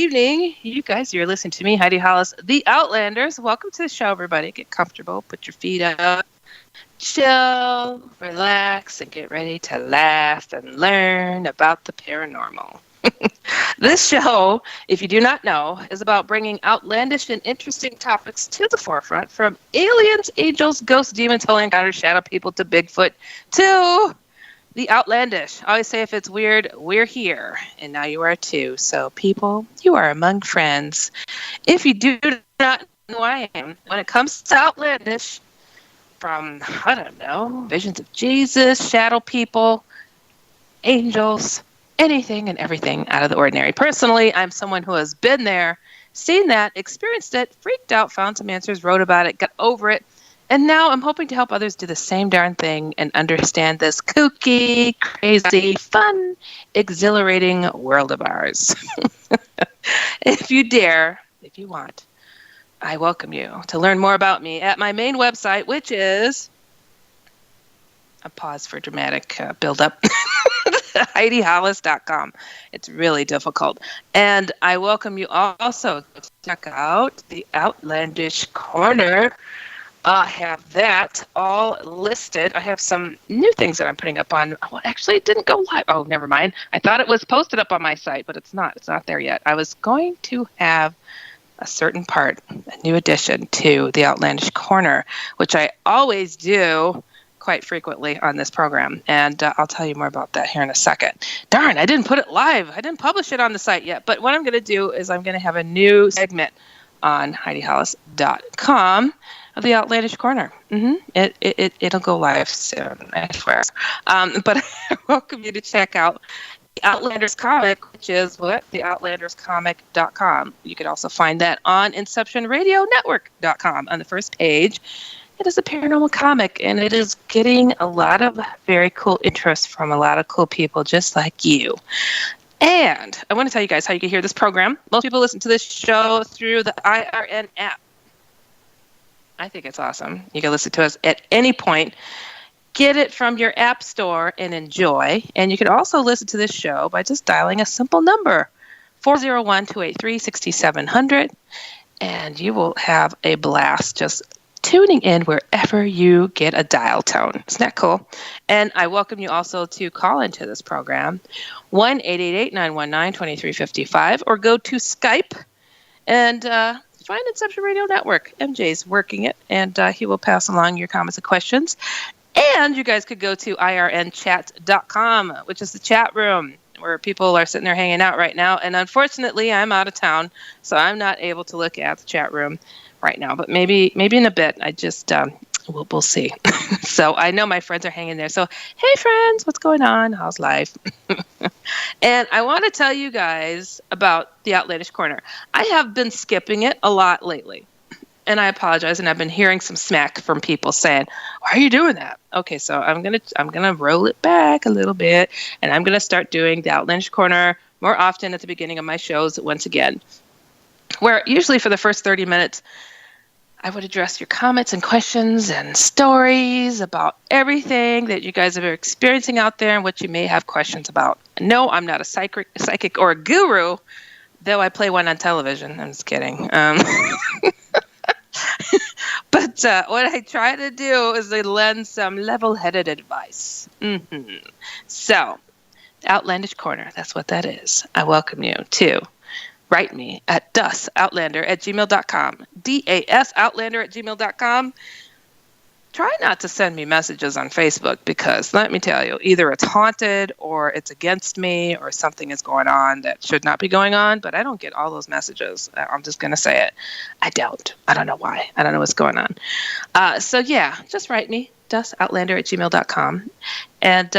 evening. You guys, you're listening to me, Heidi Hollis, the Outlanders. Welcome to the show, everybody. Get comfortable, put your feet up, chill, relax, and get ready to laugh and learn about the paranormal. This show, if you do not know, is about bringing outlandish and interesting topics to the forefront, from aliens, angels, ghosts, demons, holy encounters, shadow people, to Bigfoot, to the outlandish. I always say if it's weird, we're here. And now you are too. So people, you are among friends. If you do not know who I am, when it comes to outlandish, from, I don't know, visions of Jesus, shadow people, angels, anything and everything out of the ordinary. Personally, I'm someone who has been there, seen that, experienced it, freaked out, found some answers, wrote about it, got over it. And now I'm hoping to help others do the same darn thing and understand this kooky, crazy, fun, exhilarating world of ours. If you dare, if you want, I welcome you to learn more about me at my main website, which is a pause for dramatic build-up. HeidiHollis.com. It's really difficult. And I welcome you also to check out the Outlandish Corner. I have that all listed. I have some new things that I'm putting up on. Well, actually, it didn't go live. Oh, never mind. I thought it was posted up on my site, but it's not. It's not there yet. I was going to have a certain part, a new addition to the Outlandish Corner, which I always do quite frequently on this program. And I'll tell you more about that here in a second. Darn, I didn't put it live. I didn't publish it on the site yet. But what I'm going to do is I'm going to have a new segment on HeidiHollis.com of the Outlandish Corner. It'll go live soon, I swear. But I welcome you to check out the Outlanders comic, which is theoutlanderscomic.com. You can also find that on InceptionRadioNetwork.com. On the first page, it is a paranormal comic, and it is getting a lot of very cool interest from a lot of cool people just like you. And I want to tell you guys how you can hear this program. Most people listen to this show through the IRN app. I think it's awesome. You can listen to us at any point. Get it from your app store and enjoy. And you can also listen to this show by just dialing a simple number, 401-283-6700. And you will have a blast just tuning in wherever you get a dial tone. Isn't that cool? And I welcome you also to call into this program, 1-888-919-2355, or go to Skype and find Inception Radio Network. MJ's working it, and he will pass along your comments and questions. And you guys could go to irnchat.com, which is the chat room where people are sitting there hanging out right now. And unfortunately, I'm out of town, so I'm not able to look at the chat room right now. But maybe in a bit. I just we'll see. So I know my friends are hanging there. So hey, friends, what's going on? How's life? And I want to tell you guys about the Outlandish Corner. I have been skipping it a lot lately. And I apologize, and I've been hearing some smack from people saying, "Why are you doing that?" Okay, so I'm gonna roll it back a little bit, and I'm gonna start doing the Outlandish Corner more often at the beginning of my shows once again, where usually for the first 30 minutes, I would address your comments and questions and stories about everything that you guys are experiencing out there and what you may have questions about. No, I'm not a psychic or a guru, though I play one on television. I'm just kidding. But what I try to do is to lend some level-headed advice. So, Outlandish Corner, that's what that is. I welcome you to write me at dasoutlander@gmail.com. dasoutlander@gmail.com. Try not to send me messages on Facebook, because let me tell you, either it's haunted or it's against me or something is going on that should not be going on, but I don't get all those messages. I'm just going to say it. I don't know why. I don't know what's going on. So yeah, just write me, dasoutlander@gmail.com. And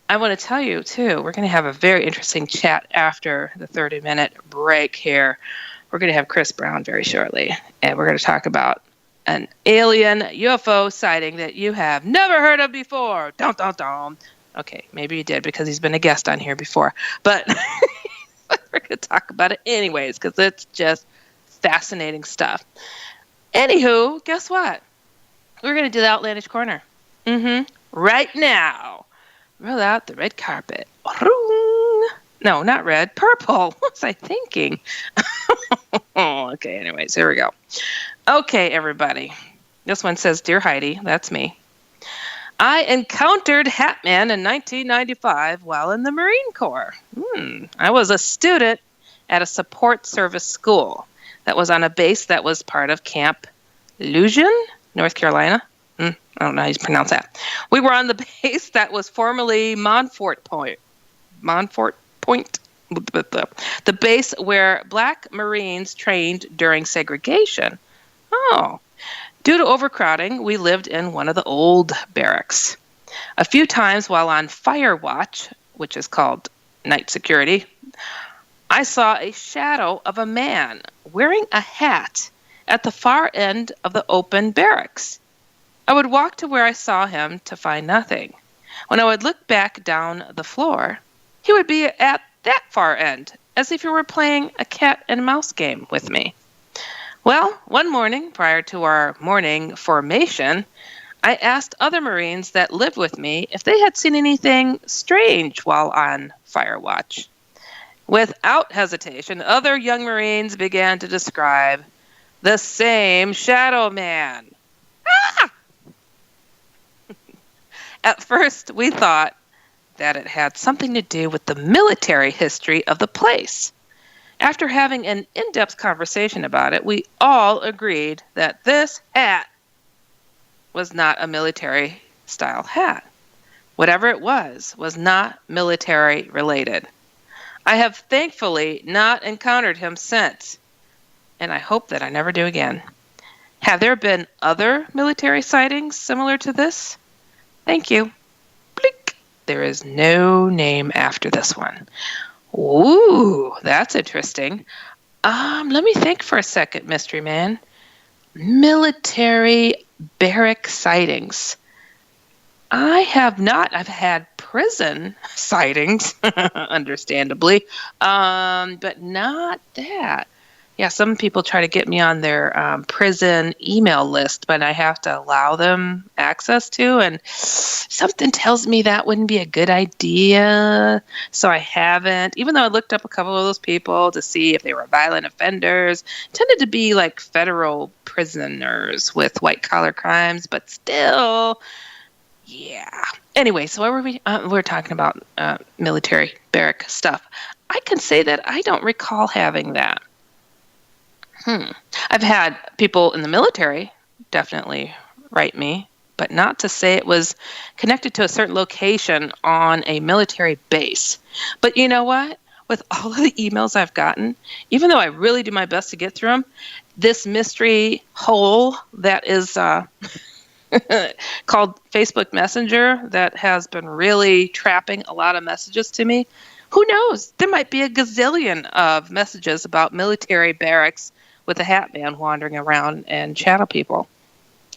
I want to tell you, too, we're going to have a very interesting chat after the 30-minute break here. We're going to have Chris Brown very shortly, and we're going to talk about an alien UFO sighting that you have never heard of before. Dun, dun, dun. Okay, maybe you did, because he's been a guest on here before. But we're going to talk about it anyways, because it's just fascinating stuff. Anywho, guess what? We're going to do the Outlandish Corner. Right now. Roll out the red carpet. No, not red. Purple. What was I thinking? Okay, anyways, here we go. Okay, everybody. This one says, Dear Heidi, that's me. I encountered Hatman in 1995 while in the Marine Corps. I was a student at a support service school that was on a base that was part of Camp Lejeune, North Carolina. I don't know how you pronounce that. We were on the base that was formerly Montfort Point. The base where Black Marines trained during segregation. Oh. Due to overcrowding, we lived in one of the old barracks. A few times while on fire watch, which is called night security, I saw a shadow of a man wearing a hat at the far end of the open barracks. I would walk to where I saw him to find nothing. When I would look back down the floor, he would be at that far end, as if he were playing a cat and mouse game with me. Well, one morning, prior to our morning formation, I asked other Marines that lived with me if they had seen anything strange while on fire watch. Without hesitation, other young Marines began to describe the same shadow man. Ah! At first, we thought that it had something to do with the military history of the place. After having an in-depth conversation about it, we all agreed that this hat was not a military-style hat. Whatever it was not military-related. I have thankfully not encountered him since, and I hope that I never do again. Have there been other military sightings similar to this? Thank you. Blink. There is no name after this one. Ooh, that's interesting. Let me think for a second, Mystery Man. Military barrack sightings. I have not. I've had prison sightings, understandably, but not that. Yeah, some people try to get me on their prison email list, but I have to allow them access to, and something tells me that wouldn't be a good idea, so I haven't. Even though I looked up a couple of those people to see if they were violent offenders, tended to be like federal prisoners with white-collar crimes, but still, yeah. Anyway, so what were we? We're talking about military barrack stuff. I can say that I don't recall having that. I've had people in the military definitely write me, but not to say it was connected to a certain location on a military base. But you know what? With all of the emails I've gotten, even though I really do my best to get through them, this mystery hole that is called Facebook Messenger that has been really trapping a lot of messages to me, who knows? There might be a gazillion of messages about military barracks with a hat man wandering around and shadow people.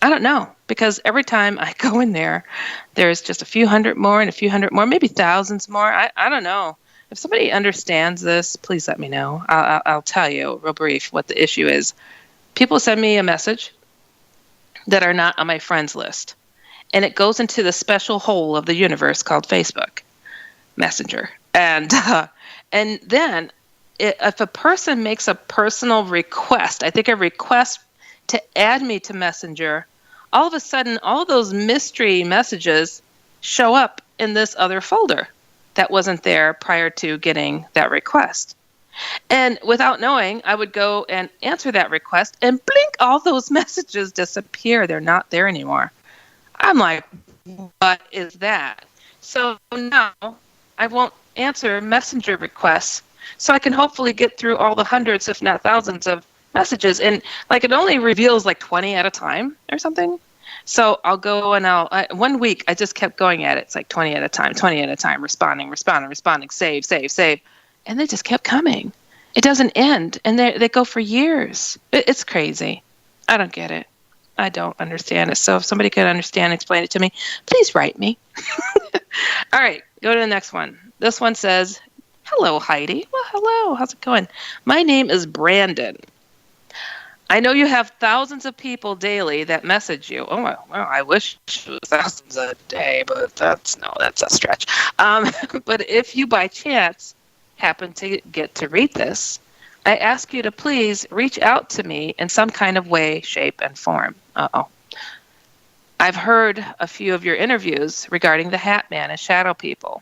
I don't know, because every time I go in there, there's just a few hundred more and a few hundred more, maybe thousands more. I don't know. If somebody understands this, please let me know. I'll tell you real brief what the issue is. People send me a message that are not on my friends list, and it goes into the special hole of the universe called Facebook Messenger. And then if a person makes a personal request, I think a request to add me to Messenger, all of a sudden, all those mystery messages show up in this other folder that wasn't there prior to getting that request. And without knowing, I would go and answer that request, and blink, all those messages disappear. They're not there anymore. I'm like, what is that? So now I won't answer Messenger requests, so I can hopefully get through all the hundreds, if not thousands, of messages. And like it only reveals like 20 at a time or something. So I'll go and 1 week I just kept going at it. It's like 20 at a time, responding, save. And they just kept coming. It doesn't end. And they go for years. It's crazy. I don't get it. I don't understand it. So if somebody could understand, explain it to me, please write me. All right, go to the next one. This one says, hello, Heidi. Well, hello. How's it going? My name is Brandon. I know you have thousands of people daily that message you. Oh, well, I wish it was thousands a day, but that's a stretch. But if you by chance happen to get to read this, I ask you to please reach out to me in some kind of way, shape, and form. Uh-oh. I've heard a few of your interviews regarding the Hat Man and shadow people.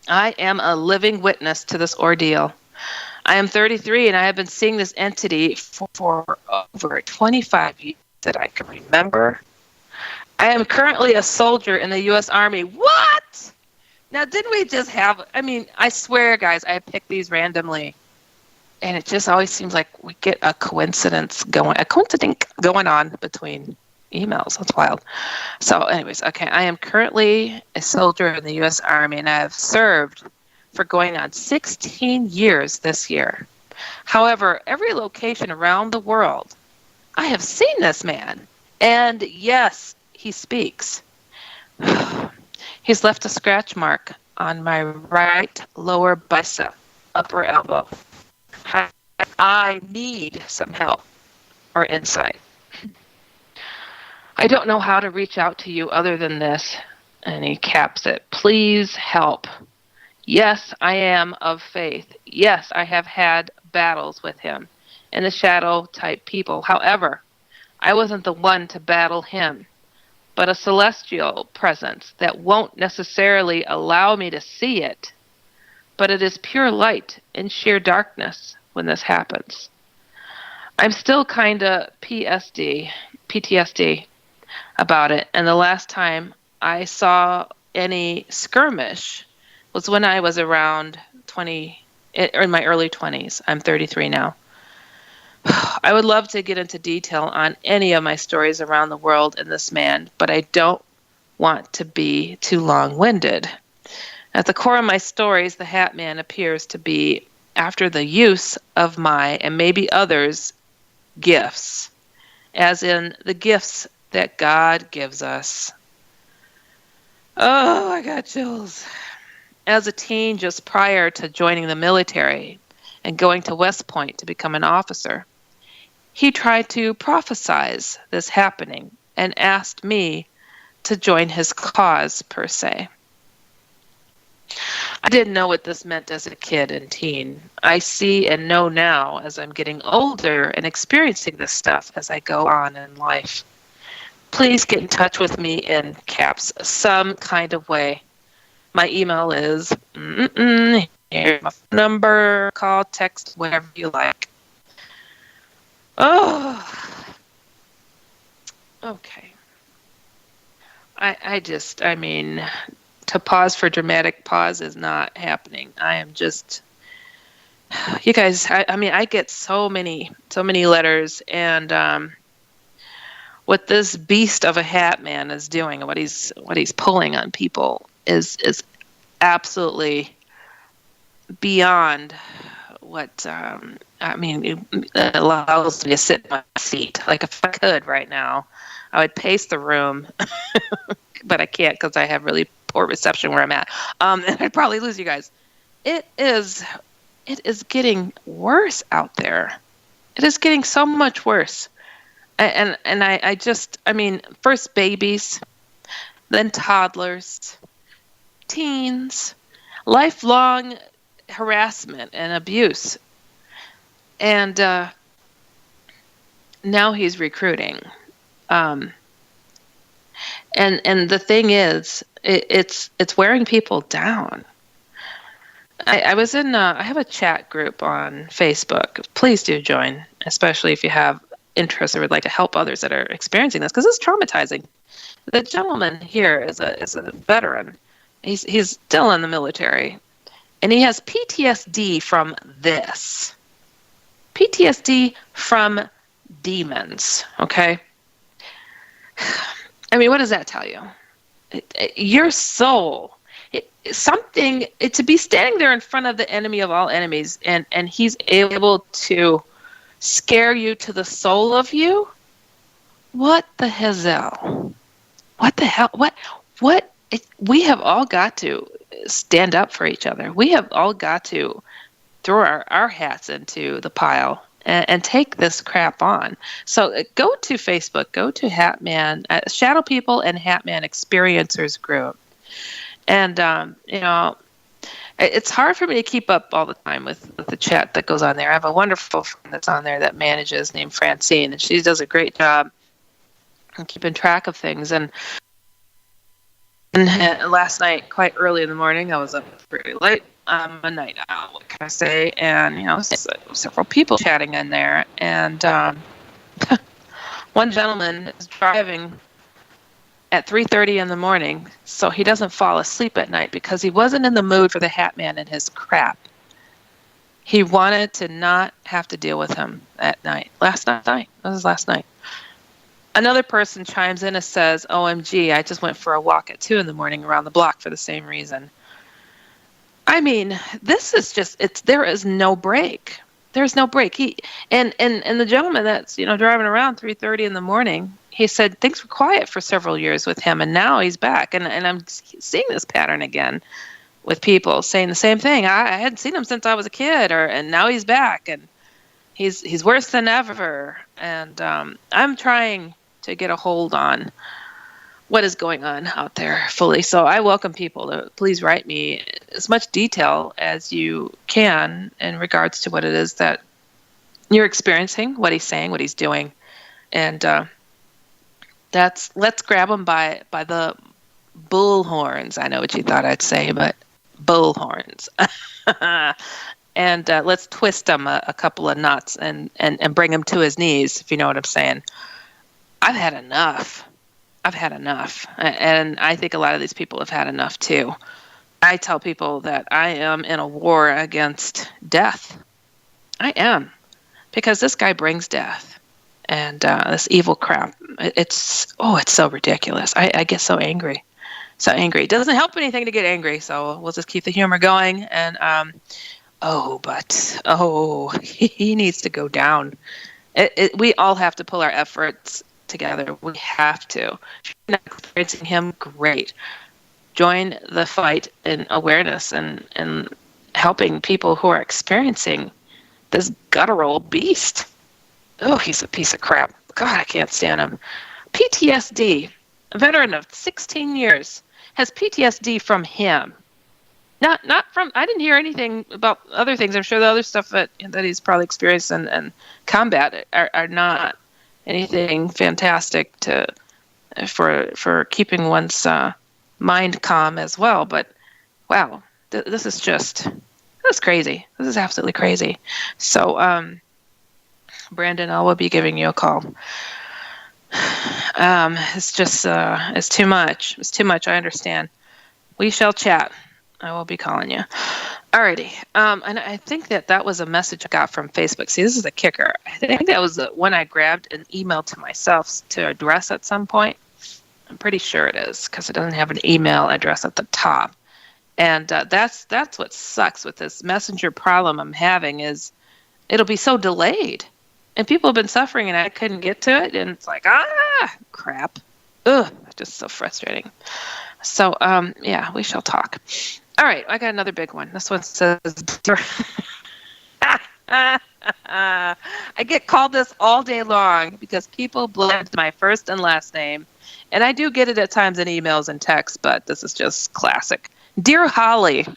I am a living witness to this ordeal. I am 33 and I have been seeing this entity for over 25 years that I can remember. I am currently a soldier in the U.S. Army. What? Now, didn't we just have, I swear, guys, I picked these randomly. And it just always seems like we get a coincidence going on between emails. That's wild. So anyways, okay, I am currently a soldier in the U.S. Army, and I have served for going on 16 years this year. However, every location around the world, I have seen this man. And yes, he speaks. He's left a scratch mark on my right lower bicep, upper elbow. I need some help or insight. I don't know how to reach out to you other than this. And he caps it. Please help. Yes, I am of faith. Yes, I have had battles with him and the shadow type people. However, I wasn't the one to battle him, but a celestial presence that won't necessarily allow me to see it. But it is pure light in sheer darkness when this happens. I'm still kind of PTSD about it. And the last time I saw any skirmish was when I was around 20, or in my early 20s. I'm 33 now. I would love to get into detail on any of my stories around the world and this man, but I don't want to be too long-winded. At the core of my stories, the Hat Man appears to be after the use of my, and maybe others, gifts, as in the gifts that God gives us. Oh, I got chills. As a teen, just prior to joining the military and going to West Point to become an officer, he tried to prophesize this happening and asked me to join his cause, per se. I didn't know what this meant as a kid and teen. I see and know now as I'm getting older and experiencing this stuff as I go on in life. Please get in touch with me in caps some kind of way. My email is here's my phone number, call, text, whatever you like. Oh, okay. To pause for dramatic pause is not happening. I am just, you guys, I get so many letters, and what this beast of a Hat Man is doing, and what he's pulling on people is absolutely beyond what, it allows me to sit in my seat. Like, if I could right now, I would pace the room, but I can't because I have really poor reception where I'm at. And I'd probably lose you guys. It is getting worse out there. It is getting so much worse. And first babies, then toddlers, teens, lifelong harassment and abuse. And now he's recruiting. And the thing is, it's wearing people down. I was in I have a chat group on Facebook. Please do join, especially if you have interest or would like to help others that are experiencing this, because it's traumatizing. The gentleman here is a veteran. He's still in the military, and he has PTSD from this. PTSD from demons. Okay. What does that tell you? Your soul, to be standing there in front of the enemy of all enemies, and he's able to scare you to the soul of you. What the hell? What the hell? What? We have all got to stand up for each other. We have all got to throw our hats into the pile and take this crap on. So go to Facebook, go to Hat Man, Shadow People and Hat Man Experiencers group. And, It's hard for me to keep up all the time with the chat that goes on there. I have a wonderful friend that's on there that manages named Francine, and she does a great job in keeping track of things. And last night, quite early in the morning, I was up pretty late. I'm a night owl, what can I say? And, several people chatting in there. And one gentleman is driving at 3:30 in the morning, so he doesn't fall asleep at night because he wasn't in the mood for the Hat Man and his crap. He wanted to not have to deal with him at night. Last night. That was last night. Another person chimes in and says, OMG, I just went for a walk at 2 in the morning around the block for the same reason. I mean, this is just, there is no break. There's no break. And the gentleman that's, driving around 3:30 in the morning, he said things were quiet for several years with him, and now he's back. And I'm seeing this pattern again with people saying the same thing. I hadn't seen him since I was a kid, and now he's back, and he's worse than ever. And I'm trying to get a hold on what is going on out there fully. So I welcome people to please write me as much detail as you can in regards to what it is that you're experiencing, what he's saying, what he's doing. And let's grab him by the bull horns. I know what you thought I'd say, but bull horns. And let's twist him a couple of knots and bring him to his knees, if you know what I'm saying. I've had enough. And I think a lot of these people have had enough too. I tell people that I am in a war against death. I am. Because this guy brings death. And this evil crap. It's so ridiculous. I get so angry. So angry. It doesn't help anything to get angry, so we'll just keep the humor going. And, he needs to go down. We all have to pull our efforts together. We have to. If you're not experiencing him, great. Join the fight in awareness and helping people who are experiencing this guttural beast. Oh, he's a piece of crap. God, I can't stand him. PTSD. A veteran of 16 years has PTSD from him. Not from, I didn't hear anything about other things. I'm sure the other stuff that he's probably experienced in combat are not anything fantastic for keeping one's mind calm as well. But wow, this is crazy. This is absolutely crazy. So, Brandon, I will be giving you a call. It's just, it's too much. It's too much. I understand. We shall chat. I will be calling you. Alrighty. And I think that was a message I got from Facebook. See, this is the kicker. I think that was the one I grabbed an email to myself to address at some point. I'm pretty sure it is because it doesn't have an email address at the top. And that's what sucks with this messenger problem I'm having is it'll be so delayed. And people have been suffering and I couldn't get to it. And it's like, crap. Ugh, just so frustrating. So, yeah, we shall talk. All right, I got another big one. This one says, I get called this all day long because people blend my first and last name. And I do get it at times in emails and texts, but this is just classic. Dear Holly,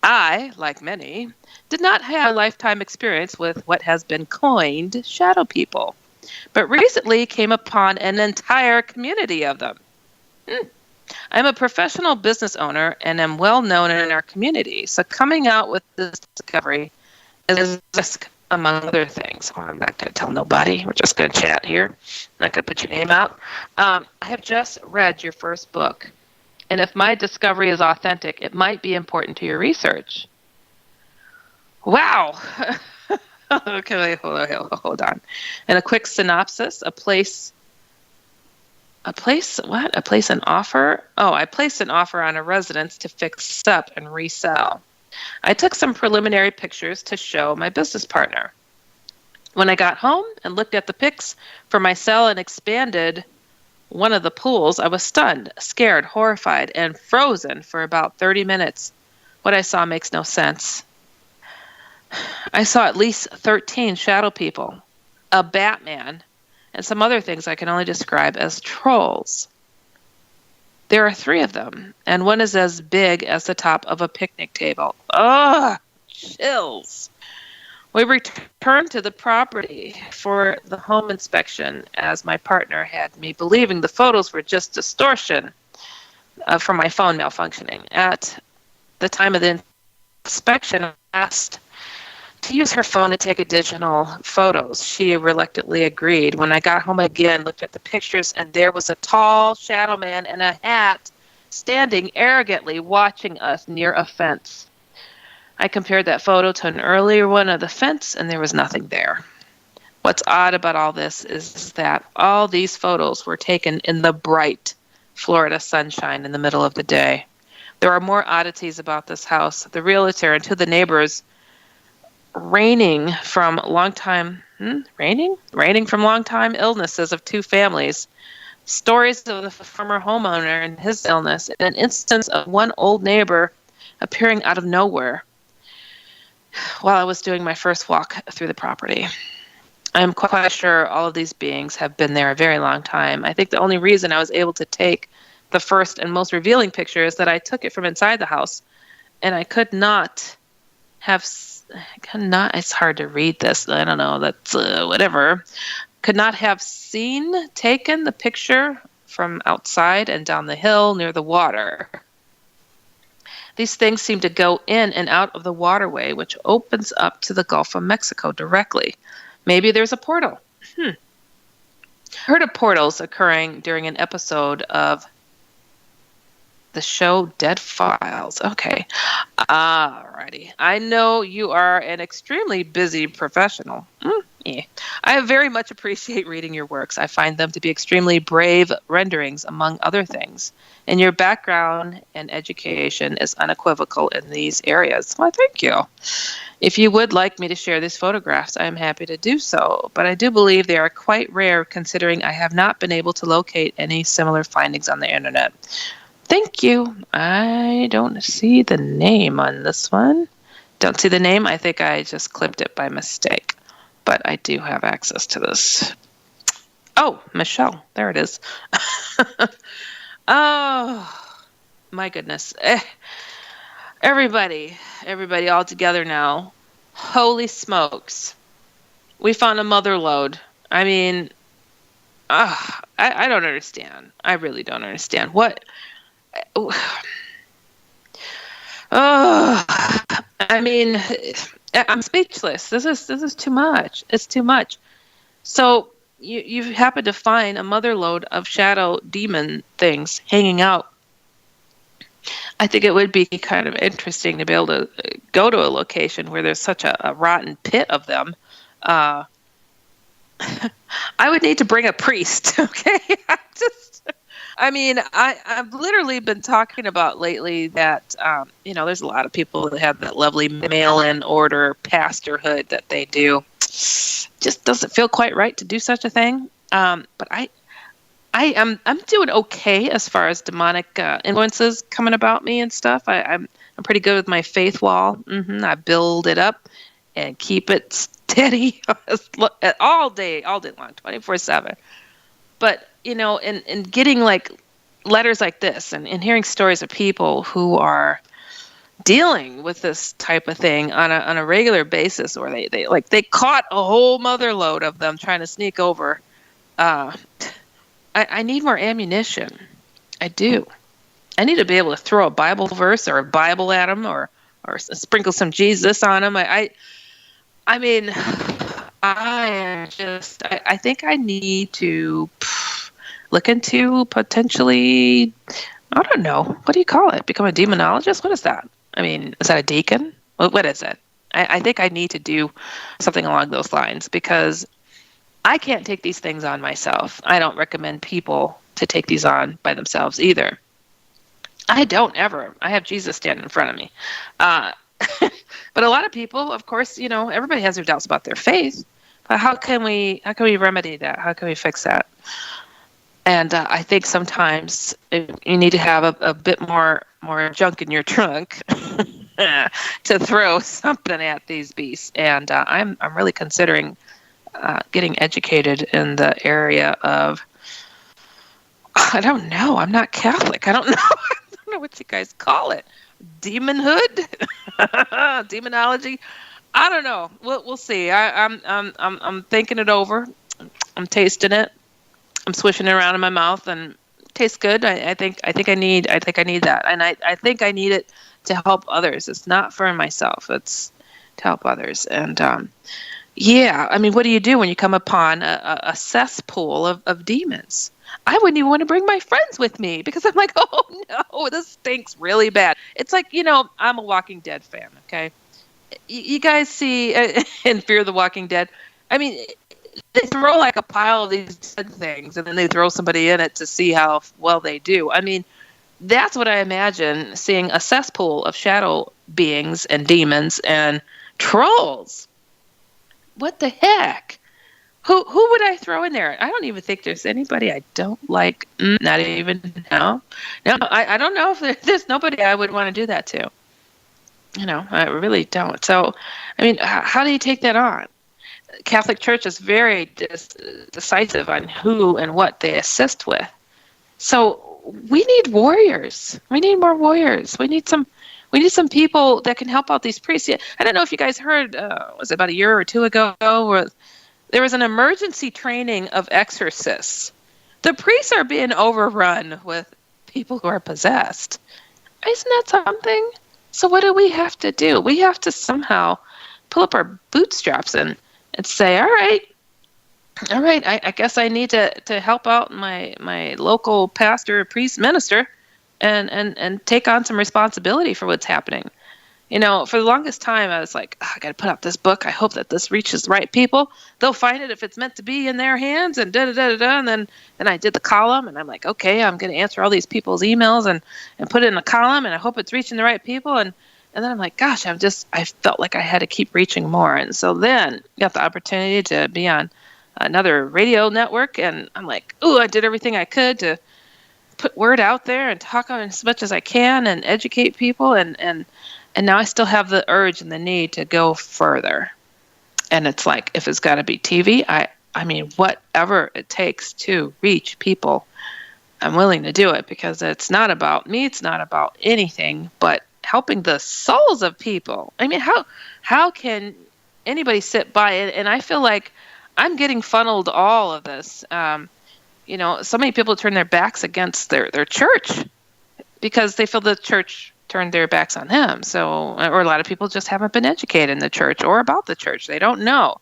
I, like many, did not have a lifetime experience with what has been coined shadow people, but recently came upon an entire community of them. I'm a professional business owner and am well known in our community, so coming out with this discovery is a risk, among other things. Well, I'm not going to tell nobody. We're just going to chat here. I'm not going to put your name out. I have just read your first book, and if my discovery is authentic, it might be important to your research. Wow. Okay, hold on. And a quick synopsis, I placed an offer on a residence to fix up and resell. I took some preliminary pictures to show my business partner. When I got home and looked at the pics for my cell and expanded one of the pools, I was stunned, scared, horrified, and frozen for about 30 minutes. What I saw makes no sense. I saw at least 13 shadow people, a Batman, and some other things I can only describe as trolls. There are 3 of them, and one is as big as the top of a picnic table. Ugh, chills. We returned to the property for the home inspection, as my partner had me believing the photos were just distortion from my phone malfunctioning. At the time of the inspection, I asked to use her phone to take additional photos. She reluctantly agreed. When I got home again, looked at the pictures, and there was a tall shadow man in a hat standing arrogantly watching us near a fence. I compared that photo to an earlier one of the fence, and there was nothing there. What's odd about all this is that all these photos were taken in the bright Florida sunshine in the middle of the day. There are more oddities about this house. The realtor and 2 of the neighbors raining from long time illnesses of 2 families. Stories of the former homeowner and his illness, and an instance of one old neighbor appearing out of nowhere while I was doing my first walk through the property. I'm quite sure all of these beings have been there a very long time. I think the only reason I was able to take the first and most revealing picture is that I took it from inside the house, and I could not, it's hard to read this, I don't know, that's whatever, could not have taken the picture from outside and down the hill near the water. These things seem to go in and out of the waterway, which opens up to the Gulf of Mexico directly. Maybe there's a portal. I heard of portals occurring during an episode of the show Dead Files. Okay. Alrighty. I know you are an extremely busy professional. Yeah. I very much appreciate reading your works. I find them to be extremely brave renderings, among other things. And your background and education is unequivocal in these areas. Why, thank you. If you would like me to share these photographs, I am happy to do so. But I do believe they are quite rare, considering I have not been able to locate any similar findings on the internet. Thank you. I don't see the name on this one. Don't see the name. I think I just clipped it by mistake. But I do have access to this. Oh, Michelle. There it is. Oh, my goodness. Everybody all together now. Holy smokes. We found a mother lode. I mean, I don't understand. I really don't understand. What? I mean, I'm speechless. This is too much. It's too much. So you happen to find a mother lode of shadow demon things hanging out. I think it would be kind of interesting to be able to go to a location where there's such a rotten pit of them. I would need to bring a priest, okay? I've literally been talking about lately that, there's a lot of people that have that lovely mail-in order pastorhood that they do. Just doesn't feel quite right to do such a thing. But I'm doing okay as far as demonic influences coming about me and stuff. I'm pretty good with my faith wall. I build it up and keep it steady all day long, 24/7. But in getting like letters like this and hearing stories of people who are dealing with this type of thing on a regular basis, or they caught a whole mother load of them trying to sneak over. I need more ammunition. I do. I need to be able to throw a Bible verse or a Bible at them, or sprinkle some Jesus on them. I think I need to look into potentially, I don't know, what do you call it? Become a demonologist? What is that? I mean, is that a deacon? What is it? I think I need to do something along those lines, because I can't take these things on myself. I don't recommend people to take these on by themselves either. I don't ever. I have Jesus standing in front of me. But a lot of people, of course, everybody has their doubts about their faith. But how can we remedy that? How can we fix that? And I think sometimes you need to have a bit more junk in your trunk to throw something at these beasts. And I'm really considering getting educated in the area of I don't know. I'm not Catholic. I don't know. I don't know what you guys call it. Demonhood? Demonology? I don't know. We'll see. I'm thinking it over. I'm tasting it. I'm swishing it around in my mouth, and it tastes good. I think I need that, and I think I need it to help others. It's not for myself. It's to help others. And yeah, I mean, what do you do when you come upon a cesspool of demons? I wouldn't even want to bring my friends with me because I'm like, oh no, this stinks really bad. It's like, I'm a Walking Dead fan. Okay, you guys see in Fear the Walking Dead. I mean, they throw like a pile of these dead things, and then they throw somebody in it to see how well they do. I mean, that's what I imagine seeing, a cesspool of shadow beings and demons and trolls. What the heck? Who would I throw in there? I don't even think there's anybody I don't like. Not even now. No, I don't know if there's nobody I would want to do that to. I really don't. So, I mean, how do you take that on? Catholic Church is very decisive on who and what they assist with. So we need warriors. We need more warriors. We need some people that can help out these priests. I don't know if you guys heard, was it about a year or two ago, where there was an emergency training of exorcists. The priests are being overrun with people who are possessed. Isn't that something? So what do we have to do? We have to somehow pull up our bootstraps and say, all right, I guess I need to help out my local pastor, priest, minister, and take on some responsibility for what's happening. For the longest time, I was like, I got to put out this book. I hope that this reaches the right people. They'll find it if it's meant to be in their hands, and da-da-da-da-da. And then I did the column, and I'm like, okay, I'm going to answer all these people's emails and put it in a column, and I hope it's reaching the right people. And then I'm like, gosh, I felt like I had to keep reaching more. And so then got the opportunity to be on another radio network, and I'm like, I did everything I could to put word out there and talk on as much as I can and educate people, and now I still have the urge and the need to go further. And it's like, if it's got to be TV, I mean, whatever it takes to reach people, I'm willing to do it, because it's not about me. It's not about anything but helping the souls of people. I mean, how can anybody sit by it? And I feel like I'm getting funneled all of this. So many people turn their backs against their church because they feel the church turned their backs on them. So, or a lot of people just haven't been educated in the church or about the church. They don't know.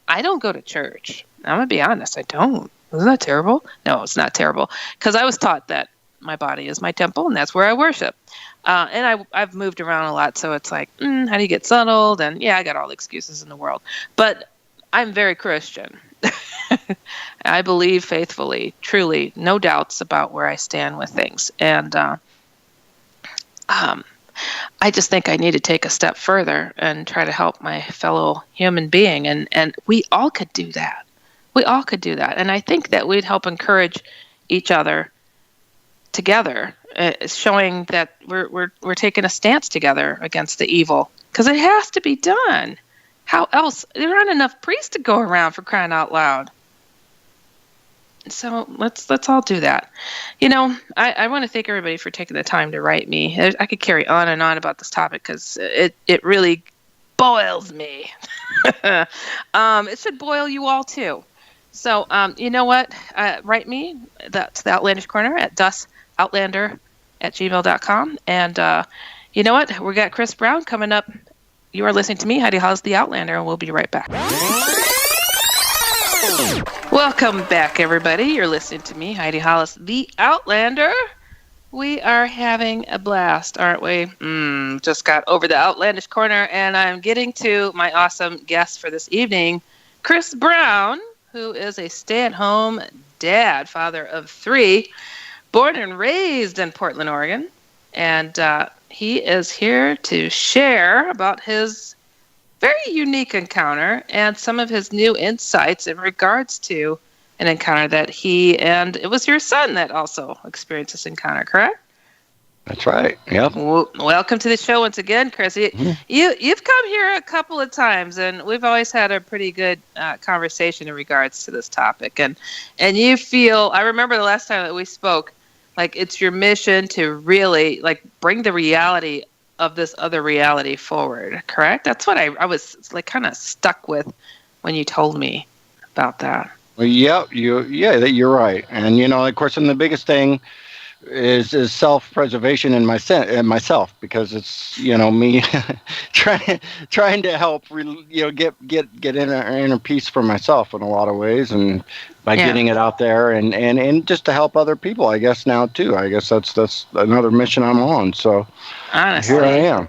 I don't go to church. I'm going to be honest. I don't. Isn't that terrible? No, it's not terrible. Because I was taught that my body is my temple, and that's where I worship. And I've moved around a lot, so it's like, how do you get settled? And yeah, I got all the excuses in the world. But I'm very Christian. I believe faithfully, truly, no doubts about where I stand with things. And I just think I need to take a step further and try to help my fellow human being. And we all could do that. We all could do that. And I think that we'd help encourage each other together, showing that we're taking a stance together against the evil, because it has to be done. How else? There aren't enough priests to go around, for crying out loud. So let's all do that. I want to thank everybody for taking the time to write me. I could carry on and on about this topic because it really boils me. It should boil you all too. So you know what? Write me. That's the Outlandish Corner at dusoutlander@gmail.com. And you know what? We got Chris Brown coming up. You are listening to me, Heidi Hollis, the Outlander, and we'll be right back. Welcome back, everybody. You're listening to me, Heidi Hollis, the Outlander. We are having a blast, aren't we? Just got over the Outlandish Corner, and I'm getting to my awesome guest for this evening, Chris Brown, who is a stay-at-home dad, father of 3, born and raised in Portland, Oregon. And he is here to share about his very unique encounter and some of his new insights in regards to an encounter that he, and it was your son that also experienced this encounter, correct? That's right. Yep. Welcome to the show once again, Chris. You've come here a couple of times, and we've always had a pretty good conversation in regards to this topic. And you feel, I remember the last time that we spoke, like it's your mission to really like bring the reality of this other reality forward. Correct? That's what I was like kind of stuck with when you told me about that. Well, you're right. And of course, and the biggest thing is self-preservation in myself, because it's me trying to help get inner peace for myself in a lot of ways, and by getting it out there and just to help other people, I guess now too. I guess that's another mission I'm on. So honestly, here I am.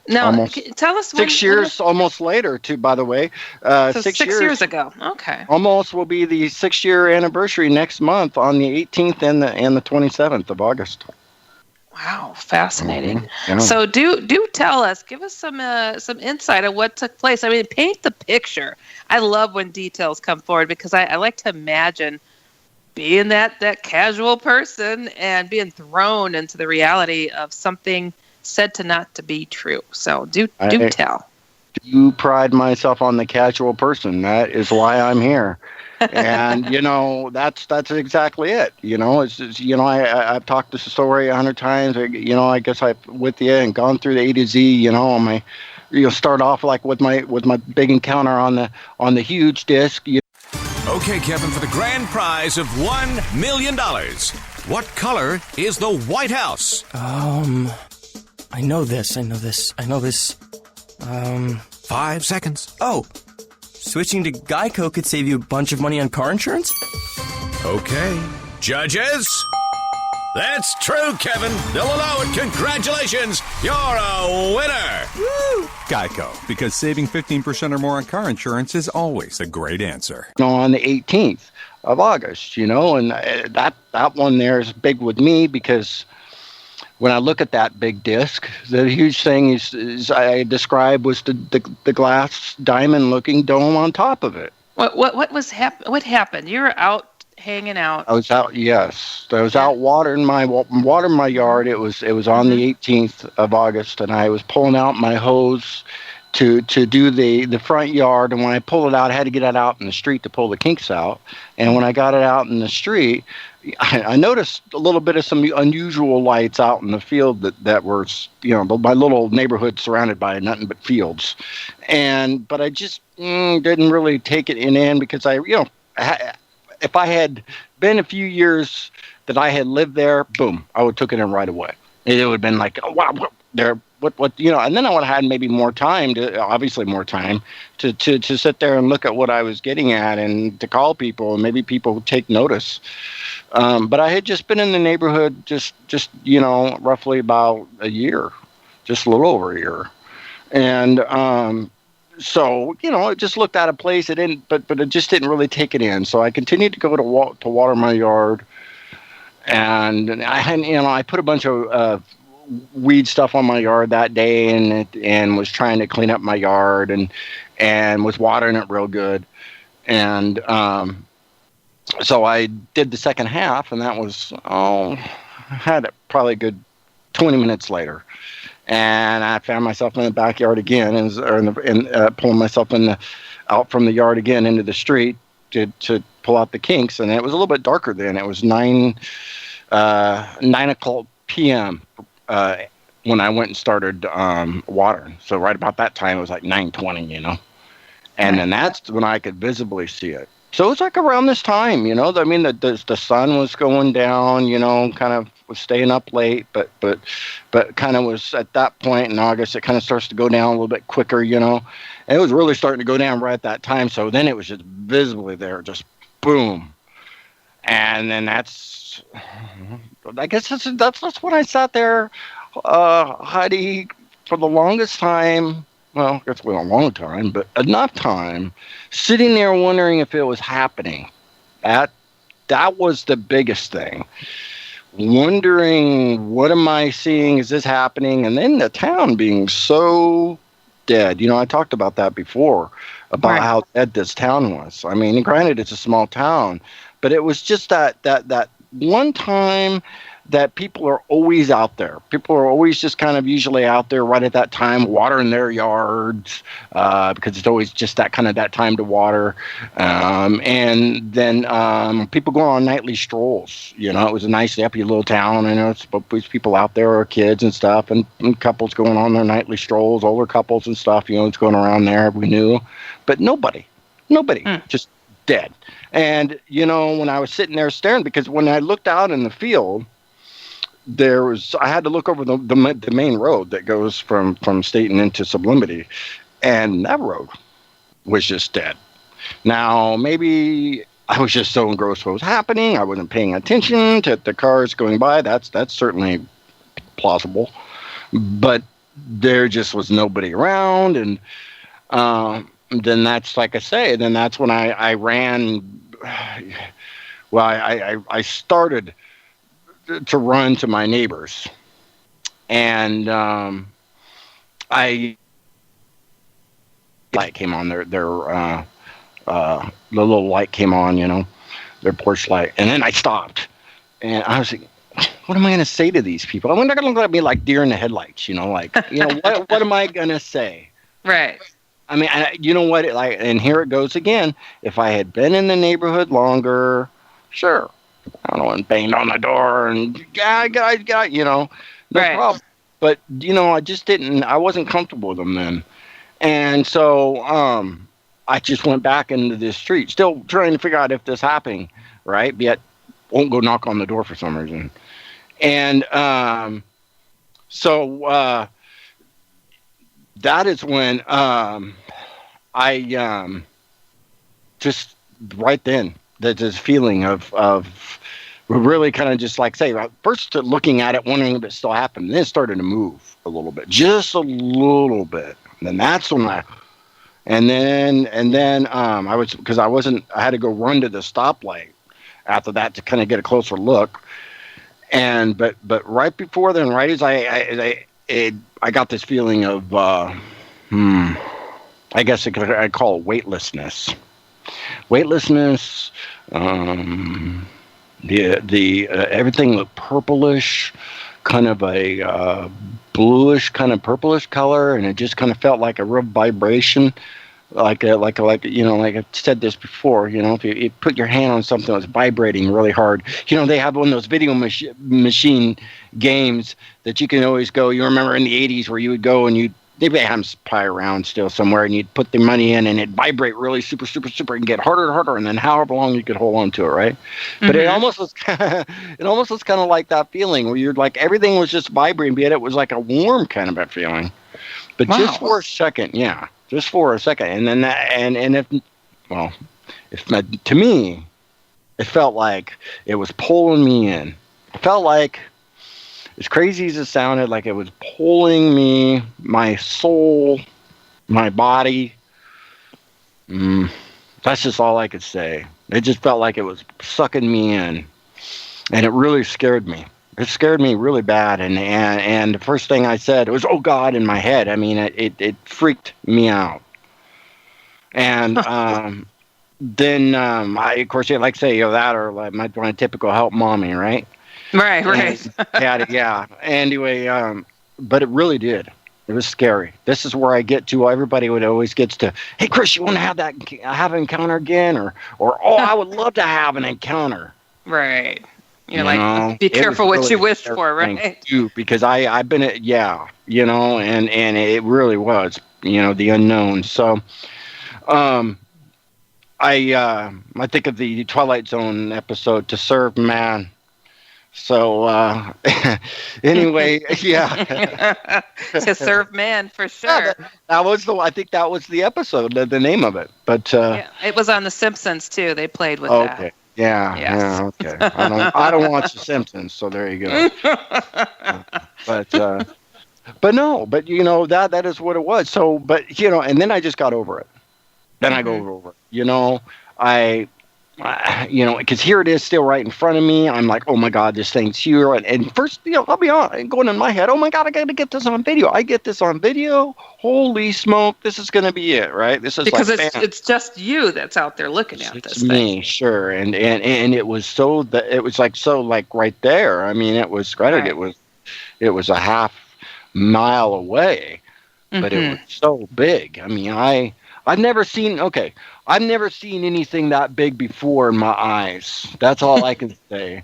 Now, tell us 6 years almost later, too, by the way. So 6 years ago. Okay. Almost will be the 6-year anniversary next month on the 18th and the 27th of August. Wow, fascinating. Mm-hmm. Yeah. So do tell us, give us some insight on what took place. I mean, paint the picture. I love when details come forward, because I like to imagine being that casual person and being thrown into the reality of something said to not to be true. So do tell. Do pride myself on the casual person. That is why I'm here. And that's exactly it. I've talked this story 100 times. I guess I've with you and gone through the A to Z. Start off like with my big encounter on the huge disc. Okay, Kevin, for the grand prize of $1 million, what color is the White House? I know this. 5 seconds. Oh, switching to Geico could save you a bunch of money on car insurance? Okay. Judges? That's true, Kevin. They'll allow it. Congratulations. You're a winner. Woo! Geico, because saving 15% or more on car insurance is always a great answer. On the 18th of August, and that one there is big with me, because when I look at that big disc, the huge thing is I described was the glass diamond-looking dome on top of it. What happened? You were out hanging out. I was out. Yes, I was out watering my yard. It was on the 18th of August, and I was pulling out my hose to do the front yard. And when I pulled it out, I had to get it out in the street to pull the kinks out. And when I got it out in the street, I noticed a little bit of some unusual lights out in the field that were, my little neighborhood surrounded by nothing but fields. But I just didn't really take it in because if I had been a few years that I had lived there, boom, I would have took it in right away. It would have been like, oh, wow, and then I would have had maybe more time to sit there and look at what I was getting at and to call people, and maybe people would take notice. But I had just been in the neighborhood just roughly about a year, just a little over a year. And so, I just looked at a place. It didn't, but it just didn't really take it in. So I continued to go to water my yard, and I put a bunch of weed stuff on my yard that day, and was trying to clean up my yard and was watering it real good. And so I did the second half, and that was had it probably a good 20 minutes later. And I found myself in the backyard again, and pulling myself out from the yard again into the street to pull out the kinks. And it was a little bit darker then. It was 9 o'clock p.m. When I went and started watering. So right about that time, it was like 9:20, And then that's when I could visibly see it. So it's like around this time, I mean, the sun was going down, kind of was staying up late, but kind of was at that point in August, it kind of starts to go down a little bit quicker, and it was really starting to go down right at that time. So then it was just visibly there, just boom. And then I guess that's when I sat there, Heidi, for the longest time. Well, it's been a long time, but enough time sitting there wondering if it was happening. That was the biggest thing. Wondering, what am I seeing? Is this happening? And then the town being so dead. I talked about that before, about how dead this town was. I mean, granted, it's a small town, but it was just that one time that people are always out there. People are always just kind of usually out there right at that time, watering their yards, because it's always just that time to water. And then people go on nightly strolls. You know, it was a nice, happy little town, and it's people out there, or kids and stuff, and couples going on their nightly strolls, older couples and stuff. You know, it's going around there. We knew, but nobody, just dead. And, you know, when I was sitting there staring, because when I looked out in the field, I had to look over the main road that goes from Staten into Sublimity, and that road was just dead. Now, maybe I was just so engrossed with what was happening, I wasn't paying attention to the cars going by. That's certainly plausible. But there just was nobody around, and then that's, like I say, then that's when I ran. Well, I started to run to my neighbors, and light came on, their the little light came on, you know, their porch light, and then I stopped, and I was like, what am I going to say to these people? I'm not going to look at me like deer in the headlights, you know, like, you know, what am I going to say? Right. I mean, you know what? And here it goes again. If I had been in the neighborhood longer, sure, I don't know, and banged on the door and got, you know, no problem. But you know, I wasn't comfortable with them then, and so I just went back into the street, still trying to figure out if this happening, right? Yet won't go knock on the door for some reason, and so. That is when I just right then this feeling of really kind of just like say first looking at it, wondering if it still happened, then it started to move a little bit, just a little bit. And then that's when I was, because I had to go run to the stoplight after that to kind of get a closer look. And but right before then, right as I got this feeling of, I guess I'd call it weightlessness. Weightlessness. The everything looked purplish, kind of a bluish, kind of purplish color, and it just kind of felt like a real vibration, like you know, like I said this before, you know, if you put your hand on something that's vibrating really hard, you know, they have one of those video machine games that you can always go. You remember in the 80s where you would go and they have them probably around still somewhere, and you'd put the money in and it'd vibrate really super, super, super and get harder and harder, and then however long you could hold on to it, right? Mm-hmm. But it almost was kind of like that feeling where you're like everything was just vibrating, but yet it was like a warm kind of a feeling. But just for a second, yeah. Just for a second, and then to me, it felt like it was pulling me in. It felt like, as crazy as it sounded, like it was pulling me, my soul, my body. That's just all I could say. It just felt like it was sucking me in, and it really scared me. It scared me really bad, and the first thing I said was, "Oh God!" in my head. I mean, it freaked me out. And then I, of course, like say, you know, that or like my typical help mommy, right? Right. Yeah. Anyway, but it really did. It was scary. This is where I get to. Everybody always gets to, hey, Chris, you want to have an encounter again, or oh, I would love to have an encounter. Right. You're like, be careful what you wish for, right? Too, because I've been at, you know, and it really was, you know, the unknown. So, I think of the Twilight Zone episode, To Serve Man. So, anyway, yeah. To Serve Man, for sure. I think that was the episode, the name of it. But it was on The Simpsons too. They played with that. Okay. Yeah, okay. I don't watch The Simpsons, so there you go. But you know, that is what it was. So, but you know, and then I just got over it. Then I go over it. You know, because here it is still right in front of me. I'm like, oh my God, this thing's here. And first, I'll be honest, going in my head, oh my God, I got to get this on video. I get this on video. Holy smoke, this is going to be it, right? This is because like, it's just you that's out there looking at this me, thing. sure. And it was like right there. I mean, it was granted, it was a half mile away, but it was so big. I mean, I've never seen anything that big before in my eyes. That's all I can say.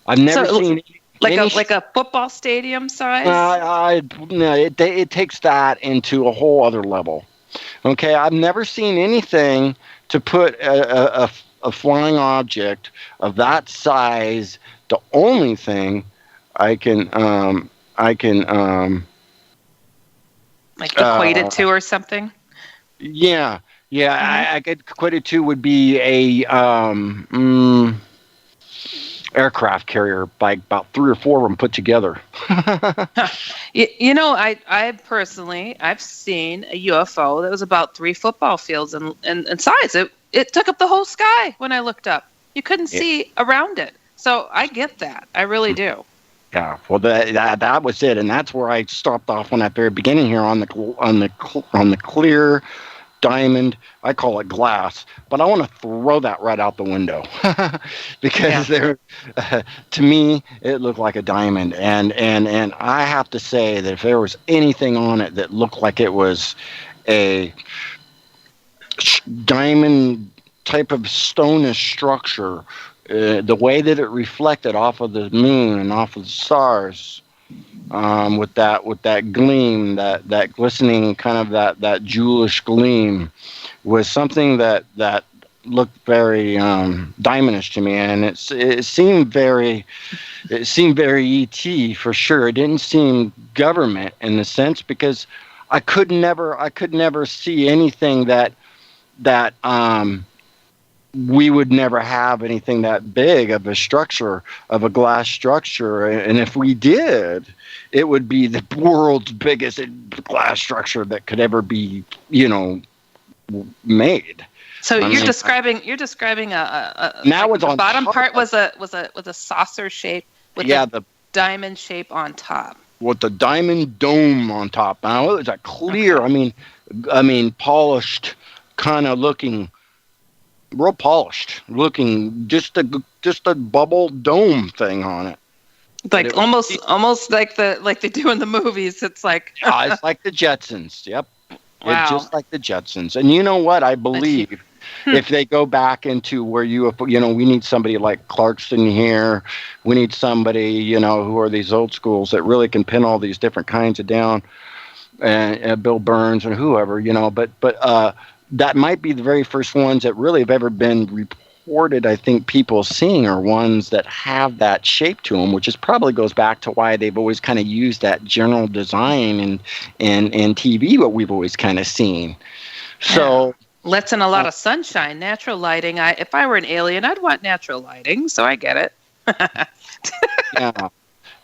I've never seen like a football stadium size. No, it takes that into a whole other level. Okay, I've never seen anything to put a flying object of that size. The only thing I can like equate it to or something. Yeah. I could equate it to would be a aircraft carrier by about 3 or 4 of them put together. I personally, I've seen a UFO that was about 3 football fields in size. It took up the whole sky when I looked up. You couldn't see around it. So I get that. I really do. Yeah, well, that was it, and that's where I stopped off on that very beginning here on the clear diamond. I call it glass, but I want to throw that right out the window because to me it looked like a diamond, and I have to say that if there was anything on it that looked like it was a diamond type of stonish structure, the way that it reflected off of the moon and off of the stars, with that gleam, that glistening kind of that jewelish gleam, was something that looked very diamondish to me, and it seemed very ET for sure. It didn't seem government in the sense, because I could never see anything that we would never have anything that big of a structure, of a glass structure. And if we did, it would be the world's biggest glass structure that could ever be, made. So you're describing a now like it's the on bottom top. part was a saucer shape with the diamond shape on top. With the diamond dome on top. Now it was a clear, okay. I mean polished, kind of looking real polished looking, just a bubble dome thing on it. Like almost like they do in the movies. It's like it's like the Jetsons. Yep. Wow. It's just like the Jetsons. And you know what? I believe if they go back into where we need somebody like Clarkson here. We need somebody, who are these old schools that really can pin all these different kinds of down, and Bill Burns and whoever, but that might be the very first ones that really have ever been reported. I think people seeing are ones that have that shape to them, which probably goes back to why they've always kind of used that general design in TV, what we've always kind of seen. So lets in a lot of sunshine, natural lighting. If I were an alien, I'd want natural lighting, so I get it.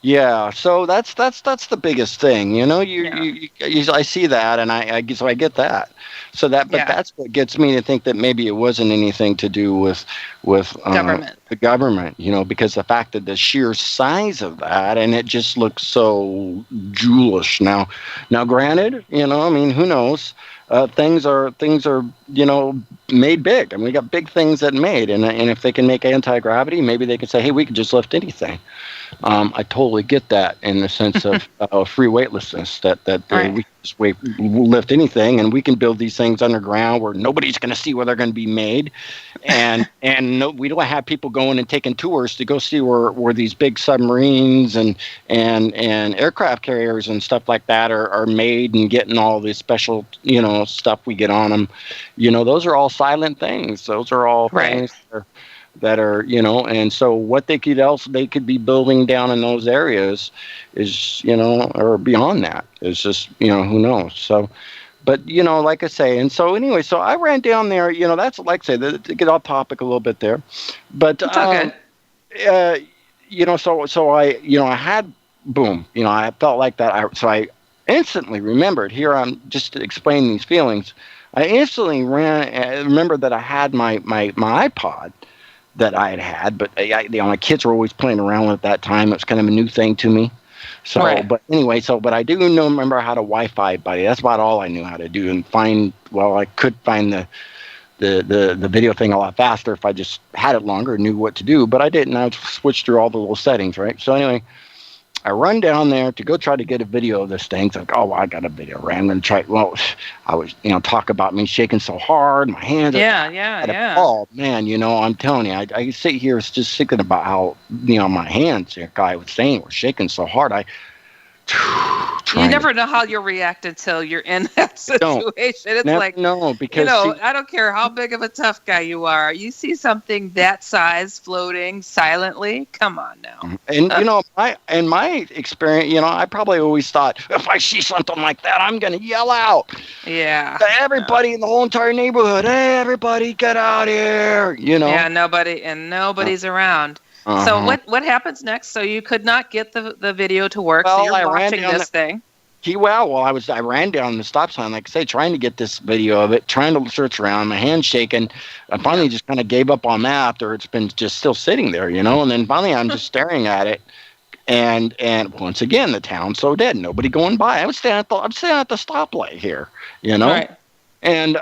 Yeah. So that's the biggest thing, I see that, and I get that. So that's what gets me to think that maybe it wasn't anything to do with government. The government, because the fact that the sheer size of that, and it just looks so jewelish. Now granted, who knows? Things are made big. I mean, we got big things that made, and if they can make anti-gravity, maybe they can say, hey, we can just lift anything. I totally get that in the sense of free weightlessness, that right. We can just lift anything, and we can build these things underground where nobody's going to see where they're going to be made, and we don't have people going and taking tours to go see where these big submarines and aircraft carriers and stuff like that are made, and getting all this special stuff we get on them. Those are all silent things. Those are all things that are and so what they could be building down in those areas is or beyond that is just who knows. So but like I say, and so anyway, so I ran down there, that's like I say, to get off topic a little bit there, but it's okay. So I had boom, I felt like that. So I instantly remembered, here I'm just to explain these feelings, I instantly remembered that I had my iPod that I had. But my kids were always playing around with it at that time. It was kind of a new thing to me. So, Right. but anyway, but I do remember how to Wi-Fi buddy. That's about all I knew how to do, and I could find the video thing a lot faster if I just had it longer and knew what to do, but I didn't. I would switch through all the little settings, right? So anyway, I run down there to go try to get a video of this thing. It's like, oh, I got a video, right? I'm going to try. Well, I was, talk about me shaking so hard, my hands. Yeah. Oh, man, I'm telling you, I sit here just thinking about how, my hands, the guy was saying, were shaking so hard. You never know how you'll react until you're in that situation. It's like, no, because I don't care how big of a tough guy you are. You see something that size floating silently. Come on now. And in my experience, I probably always thought if I see something like that, I'm going to yell out. Yeah. To everybody in the whole entire neighborhood, hey, everybody, get out here. Yeah, nobody's around. So what happens next? So you could not get the video to work. Well, so you're watching this thing. I ran down the stop sign, like I say, trying to get this video of it, trying to search around, my hands shaking. I finally just kind of gave up on that after it's been just still sitting there, and then finally I'm just staring at it. And once again, the town's so dead, nobody going by. I'm standing at the stoplight here, Right. And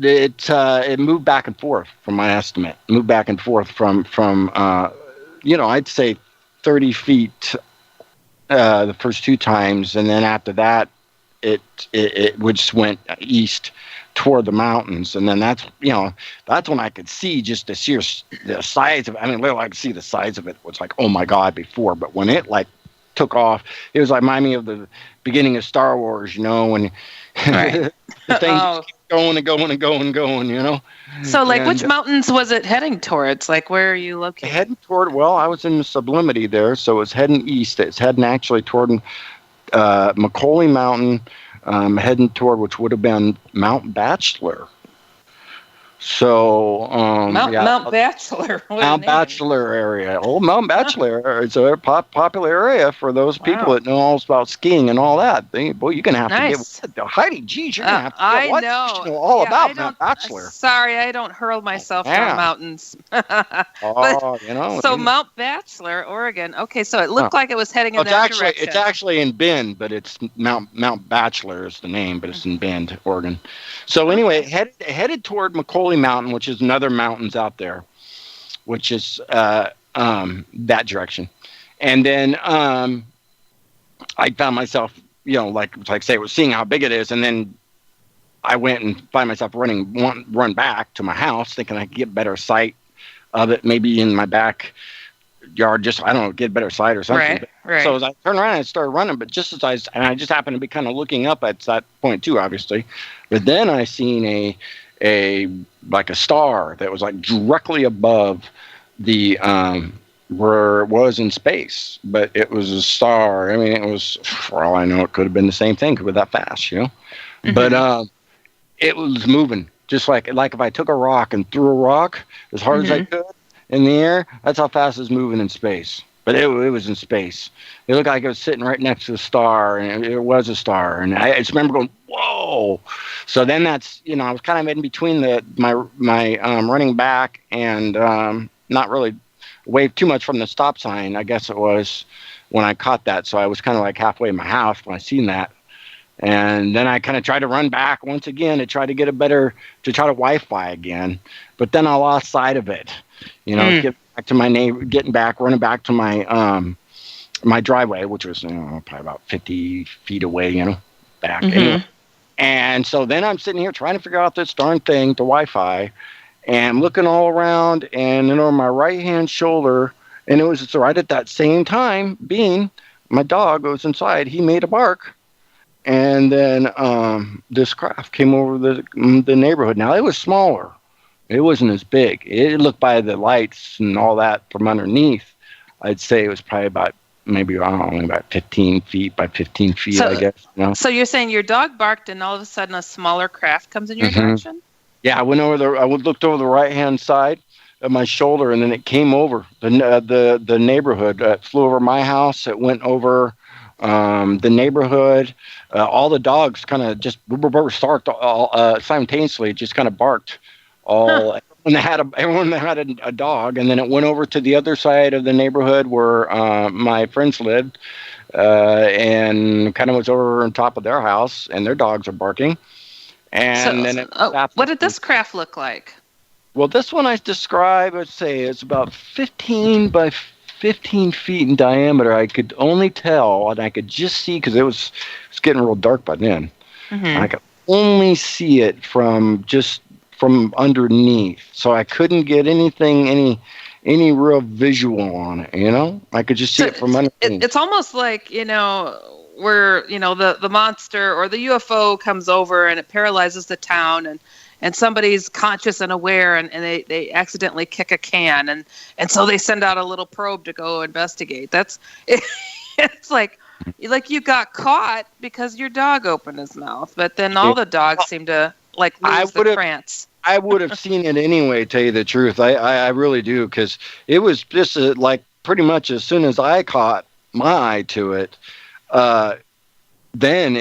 it moved back and forth from my estimate. Moved back and forth from I'd say 30 feet the first two times, and then after that, it just went east toward the mountains, and then that's when I could see just the size of it. I mean, literally, I could see the size of it. It was like, oh my God, before, but when it took off, it was like reminding me of the beginning of Star Wars, when Right. the thing just keeps going and going and going and going, So, which mountains was it heading towards? Where are you located? Heading toward, I was in the sublimity there, so it's heading east. It's heading actually toward Macaulay Mountain, heading toward, which would have been Mount Bachelor. So, Mount Bachelor. Mount Bachelor area. Oh, Mount Bachelor area. It's a popular area for those people that know all about skiing and all that. You're going to have to get Heidi. Geez, you're going to have to I know all about Mount Bachelor. Sorry, I don't hurl myself down mountains. So Mount Bachelor, Oregon. Okay, so it looked like it was heading in that direction. It's actually in Bend, but it's Mount Bachelor is the name, but it's in Bend, Oregon. So anyway, headed toward Macaulay Mountain, which is another mountains out there, which is that direction. And then I found myself, like I say, was seeing how big it is, and then I went and find myself run back to my house, thinking I could get better sight of it, maybe in my backyard, just get better sight or something. Right. So as I turned around and started running, but just as I just happened to be kind of looking up at that point too, obviously. But then I seen a star that was directly above the where it was in space, but it was a star. I mean, it was, for all I know, it could have been the same thing, could be that fast, Mm-hmm. But it was moving just like if I took a rock and threw a rock as hard as I could in the air. That's how fast it's moving in space. But it was in space. It looked like it was sitting right next to a star, and it was a star. And I just remember going, whoa. So then that's, I was kind of in between my running back and not really away too much from the stop sign, I guess it was, when I caught that. So I was kind of halfway in my house when I seen that. And then I kind of tried to run back once again to try to get to try to Wi-Fi again. But then I lost sight of it, get back to my neighbor, running back to my my driveway, which was probably about 50 feet away, back. Anyway. And so then I'm sitting here trying to figure out this darn thing, the Wi-Fi, and looking all around, and on my right-hand shoulder, and it was right at that same time, Bean, my dog, was inside. He made a bark. And then this craft came over the neighborhood. Now, it was smaller. It wasn't as big. It looked by the lights and all that from underneath. I'd say it was probably about 15 feet by 15 feet, I guess. So you're saying your dog barked and all of a sudden a smaller craft comes in your direction? Yeah, I looked over the right-hand side of my shoulder, and then it came over the neighborhood. It flew over my house. It went over the neighborhood. All the dogs kind of just start simultaneously, just kind of barked. everyone had a dog, and then it went over to the other side of the neighborhood where my friends lived, and kind of was over on top of their house, and their dogs are barking. And then what did this craft look like? Well, this one I describe, I'd say it's about 15 by 15 feet in diameter. I could only tell, and I could just see, because it was getting real dark by then. Mm-hmm. I could only see it from underneath, so I couldn't get any real visual on it. I could just see it from underneath. It's almost like where the monster or the UFO comes over and it paralyzes the town, and somebody's conscious and aware, and they accidentally kick a can, and so they send out a little probe to go investigate. It's like you got caught because your dog opened his mouth, but then all the dogs seem to lose the trance. I would have seen it anyway, tell you the truth. I really do, because it was just pretty much as soon as I caught my eye to it, then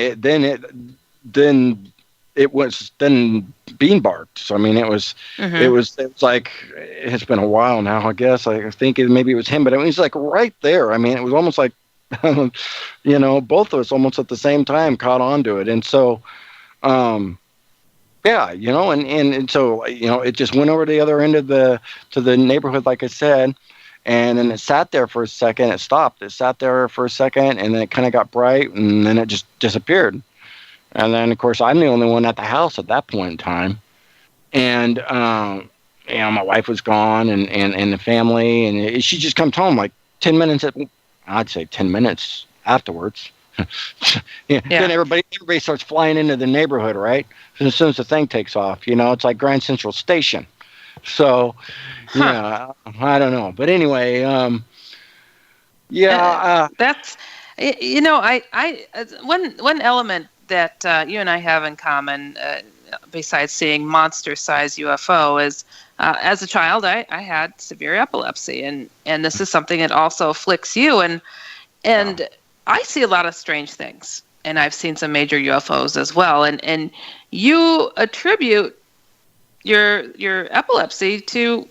it was bean barked. So I mean, it was like, it's been a while now, I guess. I think maybe it was him, but it was like right there. I mean, it was almost like both of us almost at the same time caught onto it, and so yeah, and so it just went over to the other end of the neighborhood, like I said. And then it sat there for a second. It stopped. It sat there for a second, and then it kind of got bright, and then it just disappeared. And then, of course, I'm the only one at the house at that point in time. And, my wife was gone, and the family, and she just comes home like 10 minutes, I'd say 10 minutes afterwards. Yeah. Then everybody starts flying into the neighborhood, right? And as soon as the thing takes off, it's like Grand Central Station. So, yeah, I don't know. But anyway, that's, one element that you and I have in common, besides seeing monster-sized UFO, is as a child, I had severe epilepsy, and this is something that also afflicts you. And I see a lot of strange things, and I've seen some major UFOs as well. And you attribute your epilepsy to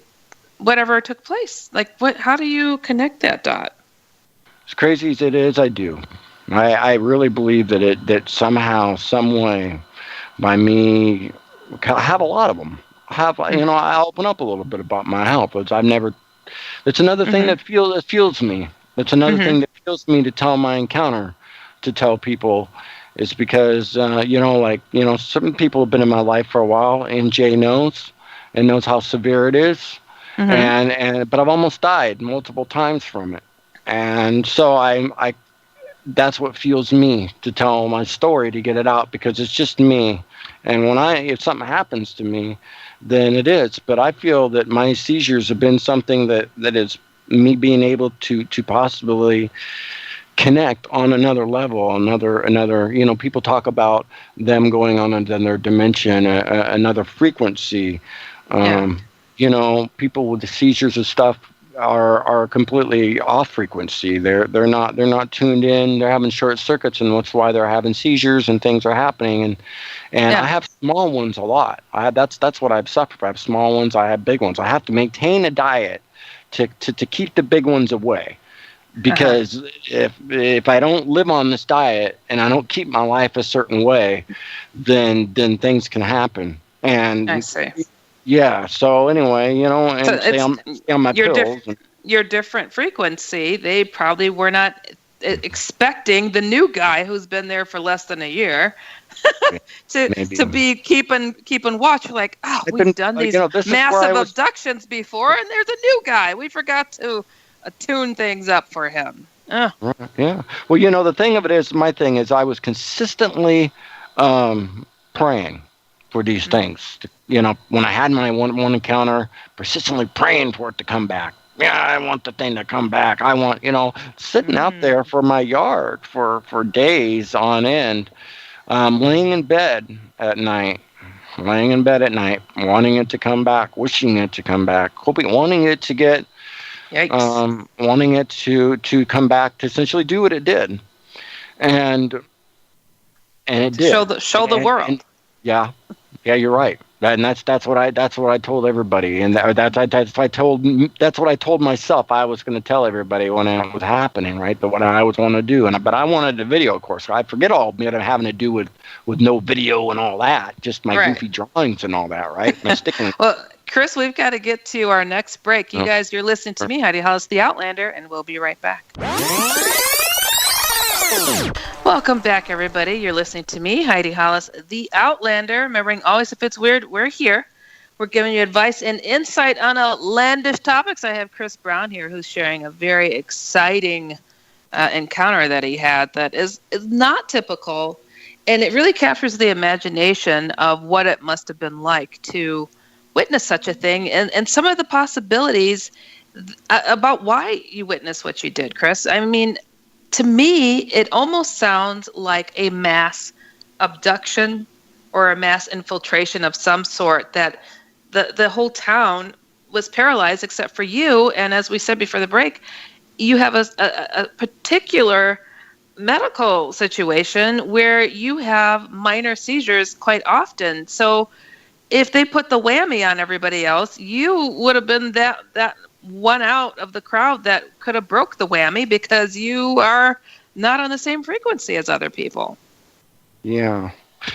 whatever took place. How do you connect that dot? As crazy as it is, I do. I really believe that somehow, some way, by me, I have a lot of them. I open up a little bit about my health. It's another thing that fuels me. It's another thing that fuels me to tell my encounter, to tell people. Is because, some people have been in my life for a while, and Jay knows how severe it is. But I've almost died multiple times from it. And so I that's what fuels me to tell my story, to get it out, because it's just me. And if something happens to me, then it is. But I feel that my seizures have been something that is me being able to possibly connect on another level, another, people talk about them going on another dimension, another frequency. People with the seizures and stuff are completely off frequency. They're not tuned in. They're having short circuits, and that's why they're having seizures and things are happening. And I have small ones a lot. That's what I've suffered from. I have small ones. I have big ones. I have to maintain a diet to keep the big ones away. Because if I don't live on this diet and I don't keep my life a certain way, then things can happen. And I see. Yeah. So anyway, and so stay on my pills. Your different frequency. They probably were not expecting the new guy who's been there for less than a year to be keeping watch. Like, we've done these massive abductions before, and there's a new guy. We forgot to tune things up for him. Right, yeah. Well, the thing of it is, my thing is, I was consistently praying for these things. When I had my one encounter, persistently praying for it to come back. Yeah, I want the thing to come back. I want, sitting out there for my yard for days on end, laying in bed at night, wanting it to come back, wishing it to come back, wanting it to get, wanting it to come back to essentially do what it did, and it did. Show the world. Yeah, you're right. And that's what I told everybody, and that's what I told myself I was going to tell everybody when it was happening, right? But what I was going to do, but I wanted the video, of course. I forget all that having to do with no video and all that, just my goofy drawings and all that, right? My sticking. Well, Chris, we've got to get to our next break. You guys, you're listening to me, Heidi Hollis, the Outlander, and we'll be right back. Welcome back, everybody. You're listening to me, Heidi Hollis, the Outlander. Remembering, always, if it's weird, we're here. We're giving you advice and insight on outlandish topics. I have Chris Brown here, who's sharing a very exciting encounter that he had that is not typical, and it really captures the imagination of what it must have been like to witness such a thing, and some of the possibilities about why you witnessed what you did, Chris. I mean, to me, it almost sounds like a mass abduction or a mass infiltration of some sort, that the whole town was paralyzed except for you. And as we said before the break, you have a particular medical situation where you have minor seizures quite often. So if they put the whammy on everybody else, you would have been that one out of the crowd that could have broke the whammy, because you are not on the same frequency as other people. Yeah.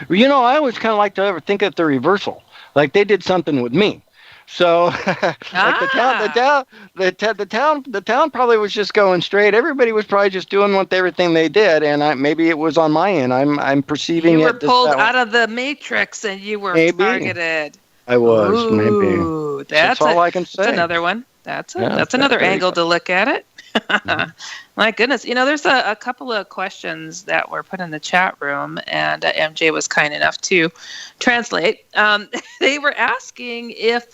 Well, I always kind of like to ever think of the reversal. Like they did something with me. So like the town probably was just going straight. Everybody was probably just doing everything they did, and maybe it was on my end. I'm perceiving you it. You were pulled out of the matrix, and you were targeted. I was. Ooh, maybe. That's all I can say. That's another one. That's another angle to look at it. Mm-hmm. My goodness. There's a couple of questions that were put in the chat room, and MJ was kind enough to translate. They were asking if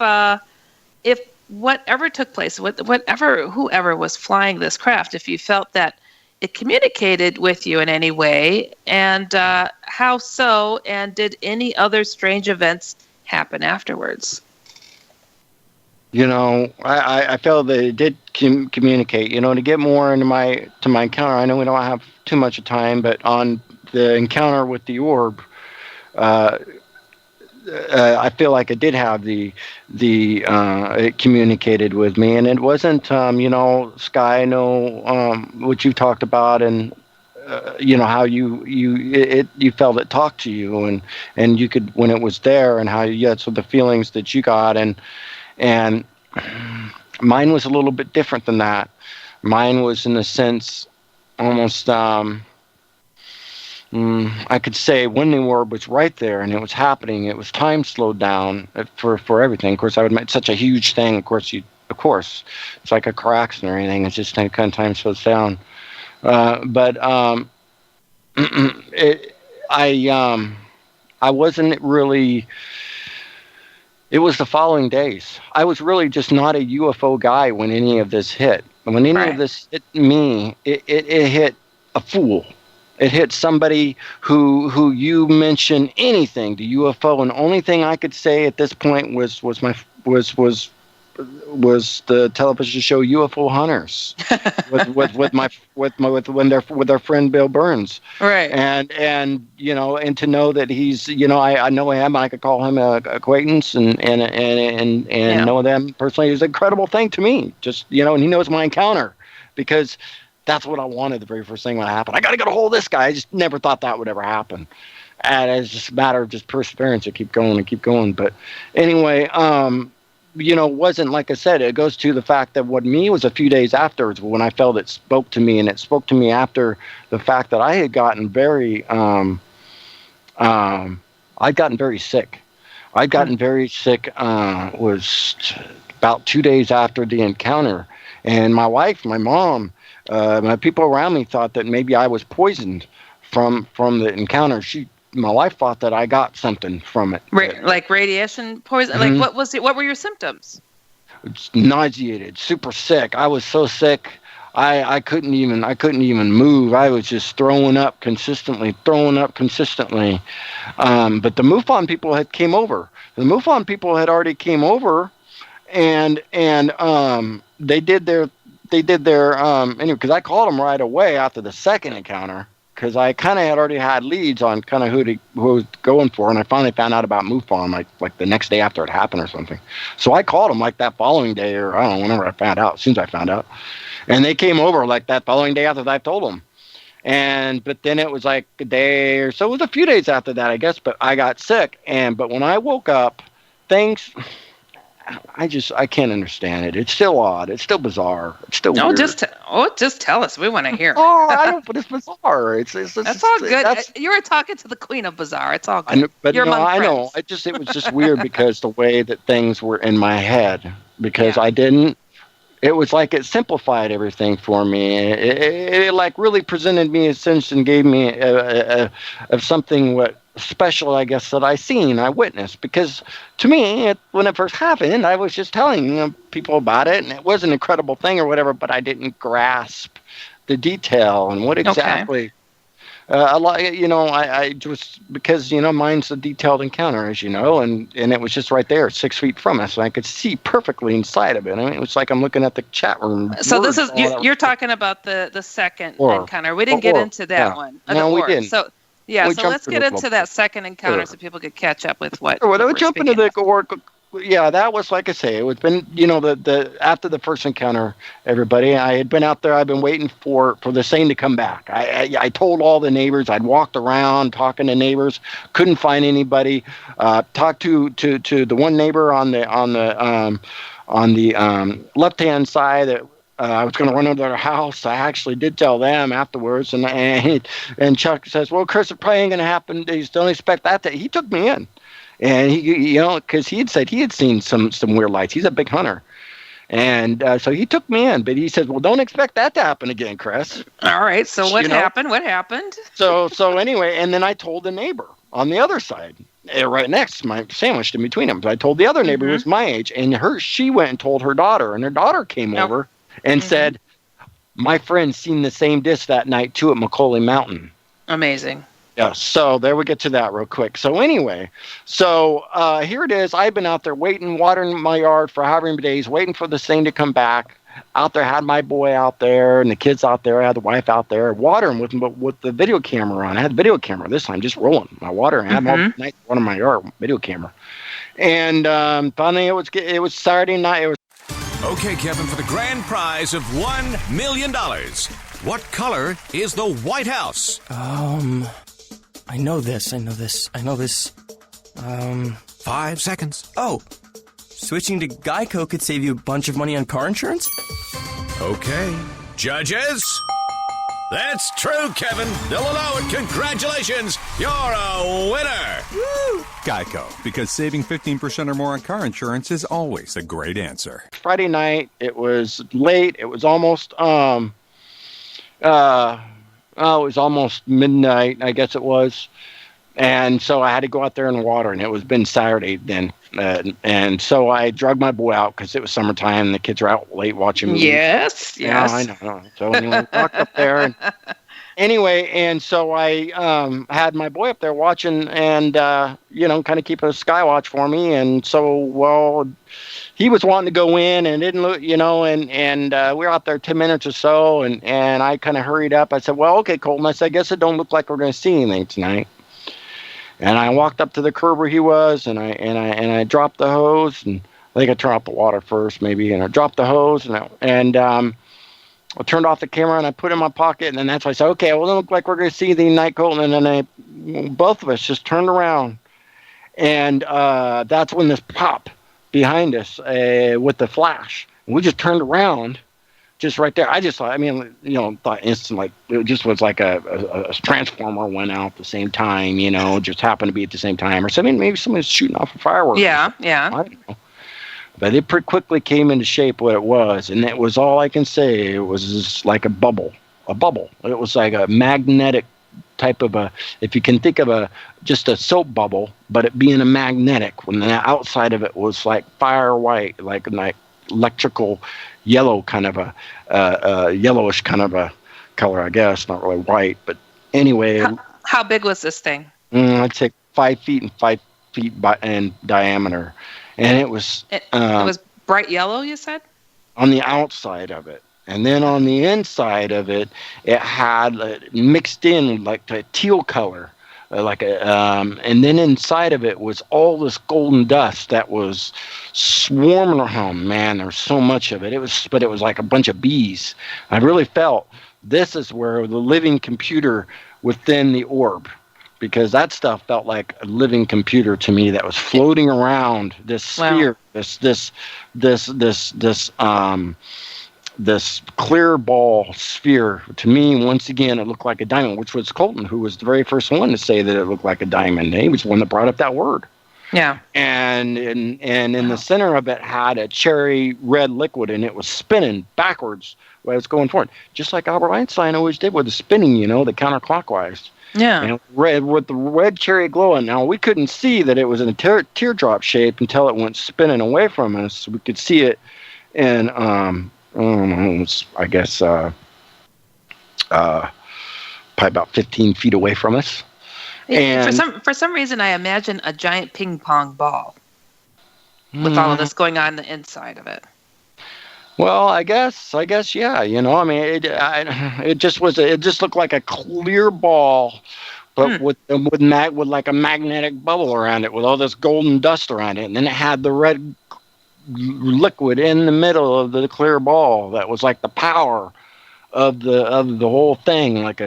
whatever took place, whoever was flying this craft, if you felt that it communicated with you in any way, and how so, and did any other strange events happen afterwards? I felt that it did communicate. To get more into my encounter, I know we don't have too much of time, but on the encounter with the orb, I feel like it did have it communicated with me, and it wasn't Sky, what you talked about, and how you felt it talk to you, and you could, when it was there, and how so the feelings that you got, and mine was a little bit different than that. Mine was, in a sense, almost, I could say when the orb was right there and it was happening, it was time slowed down for everything. Of course, I would make such a huge thing. Of course, it's like a car accident or anything. It's just kind of time slows down. But I wasn't really. It was the following days. I was really just not a UFO guy when any of this hit. When any of this hit me, it hit a fool. It hit somebody who you mention anything to UFO, and the only thing I could say at this point was the television show UFO Hunters with their friend Bill Burns, right? And to know that he's I know him, I could call him an acquaintance and know them personally is an incredible thing to me. Just and he knows my encounter, because that's what I wanted the very first thing when it happened. I got to get a hold of this guy. I just never thought that would ever happen, and it's just a matter of just perseverance to keep going. But anyway, wasn't, like I said, it goes to the fact that what me was a few days afterwards when I felt it spoke to me, and it spoke to me after the fact that I had gotten very, I'd gotten very sick. I'd gotten very sick, was about 2 days after the encounter, and my wife, my mom, my people around me thought that maybe I was poisoned from the encounter. My wife thought that I got something from it. Like radiation poison? Mm-hmm. Like what were your symptoms? Nauseated, super sick. I was so sick, I couldn't even move. I was just throwing up consistently. But the MUFON people had came over. The MUFON people had already came over, and they did their anyway, because I called them right away after the second encounter. because I kind of had already had leads on kind of who was going for, and I finally found out about MUFON like the next day after it happened or something. So I called them like that following day, or I don't know, whenever I found out. As soon as I found out, and they came over like that following day after I told them. But then it was like a day or so. It was a few days after that, I guess. But I got sick, but when I woke up, things. I can't understand it. It's still odd. It's still bizarre. It's still weird. Just tell us. We want to hear. I don't. But it's bizarre. That's all good. You were talking to the queen of bizarre. It's all good. I know. It was just weird because the way that things were in my head. Because I didn't. It was like it simplified everything for me. It like really presented me a sense and gave me of something what special, I guess, that I witnessed. Because to me, when it first happened, I was just telling people about it, and it was an incredible thing or whatever, but I didn't grasp the detail and what exactly. A lot, I just because mine's a detailed encounter, as you know, and it was just right there, 6 feet from us, and I could see perfectly inside of it. I mean, it was like I'm looking at the chat room. So this is you're talking about the second encounter. We didn't get into that one. No, we didn't. So let's get into that second encounter so people could catch up with what. Well, we'll jump into the or. Yeah, that was like I say. It was been the after the first encounter, everybody. I had been out there. I've been waiting for the same to come back. I told all the neighbors. I'd walked around talking to neighbors. Couldn't find anybody. Talked to the one neighbor on the left hand side that. I was going to run into their house. I actually did tell them afterwards, and Chuck says, "Well, Chris, it probably ain't going to happen. They don't expect that." He took me in. And he, because he had said he had seen some weird lights. He's a big hunter, and so he took me in. But he said, "Well, don't expect that to happen again, Chris." All right. So what happened? What happened? So anyway, and then I told the neighbor on the other side, right next, sandwiched in between them. So I told the other neighbor who was my age, and she went and told her daughter, and her daughter came over and said, "My friend seen the same disc that night too at Macaulay Mountain." Amazing. Yeah, so there we get to that real quick. So anyway, here it is. I've been out there watering my yard for however many days, waiting for this thing to come back. Out there, had my boy out there and the kids out there. I had the wife out there watering with them, but with the video camera on. I had the video camera this time, just rolling my water. And I had all night watering my yard, video camera. And finally, it was Saturday night. Okay, Kevin, for the grand prize of $1 million, what color is the White House? I know this. 5 seconds. Oh, switching to Geico could save you a bunch of money on car insurance? Okay. Judges? That's true, Kevin. They'll allow it. Congratulations. You're a winner. Woo! Geico, because saving 15% or more on car insurance is always a great answer. Friday night, it was late. It was almost, it was almost midnight, I guess it was. And so I had to go out there and water, and it was been Saturday then. And so I dragged my boy out because it was summertime and the kids were out late watching movies. Yes. Yeah, I know. So anyway, walked up there. And so I had my boy up there watching and, kind of keep a sky watch for me. And so, he was wanting to go in and didn't look, and we were out there 10 minutes or so. And I kind of hurried up. I said, "Well, okay, Colton." I said, "I guess it don't look like we're going to see anything tonight." And I walked up to the curb where he was, and I dropped the hose, and I think I turned off the water first, maybe, and I dropped the hose, and I turned off the camera, and I put it in my pocket, and then that's when I said, "Okay, well, it doesn't look like we're going to see the night, Colton." And then both of us just turned around, and that's when this pop behind us with the flash, and we just turned around. Just right there, I just thought, thought instant, like it just was like a transformer went out at the same time, just happened to be at the same time, or something. Maybe somebody's shooting off a firework. Yeah. I don't know. But it pretty quickly came into shape what it was, and it was all I can say. It was just like a bubble. It was like a magnetic type of if you can think of just a soap bubble, but it being a magnetic. When the outside of it was like fire white, like electrical yellow, kind of a yellowish kind of a color, I guess, not really white, but anyway. How big was this thing? I'd say 5 feet and 5 feet in diameter, and it was. It was bright yellow, you said? On the outside of it, And then on the inside of it, it had mixed in like a teal color, and then inside of it was all this golden dust that was swarming around. Man, there was so much of it. But it was like a bunch of bees. I really felt this is where the living computer within the orb, because that stuff felt like a living computer to me that was floating around this sphere, this clear ball sphere. To me, once again, it looked like a diamond, which was Colton, who was the very first one to say that it looked like a diamond. He was the one that brought up that word. Yeah. And in the center of it had a cherry red liquid, and it was spinning backwards while it was going forward, just like Albert Einstein always did with the spinning, the counterclockwise. Yeah. And red with the red cherry glowing. Now, we couldn't see that it was in a teardrop shape until it went spinning away from us. We could see it in I guess probably about 15 feet away from us. And for some reason, I imagine a giant ping pong ball with all of this going on the inside of it. Well, I guess, yeah. It just looked like a clear ball, but with like a magnetic bubble around it, with all this golden dust around it, and then it had the red liquid in the middle of the clear ball that was like the power of the whole thing, like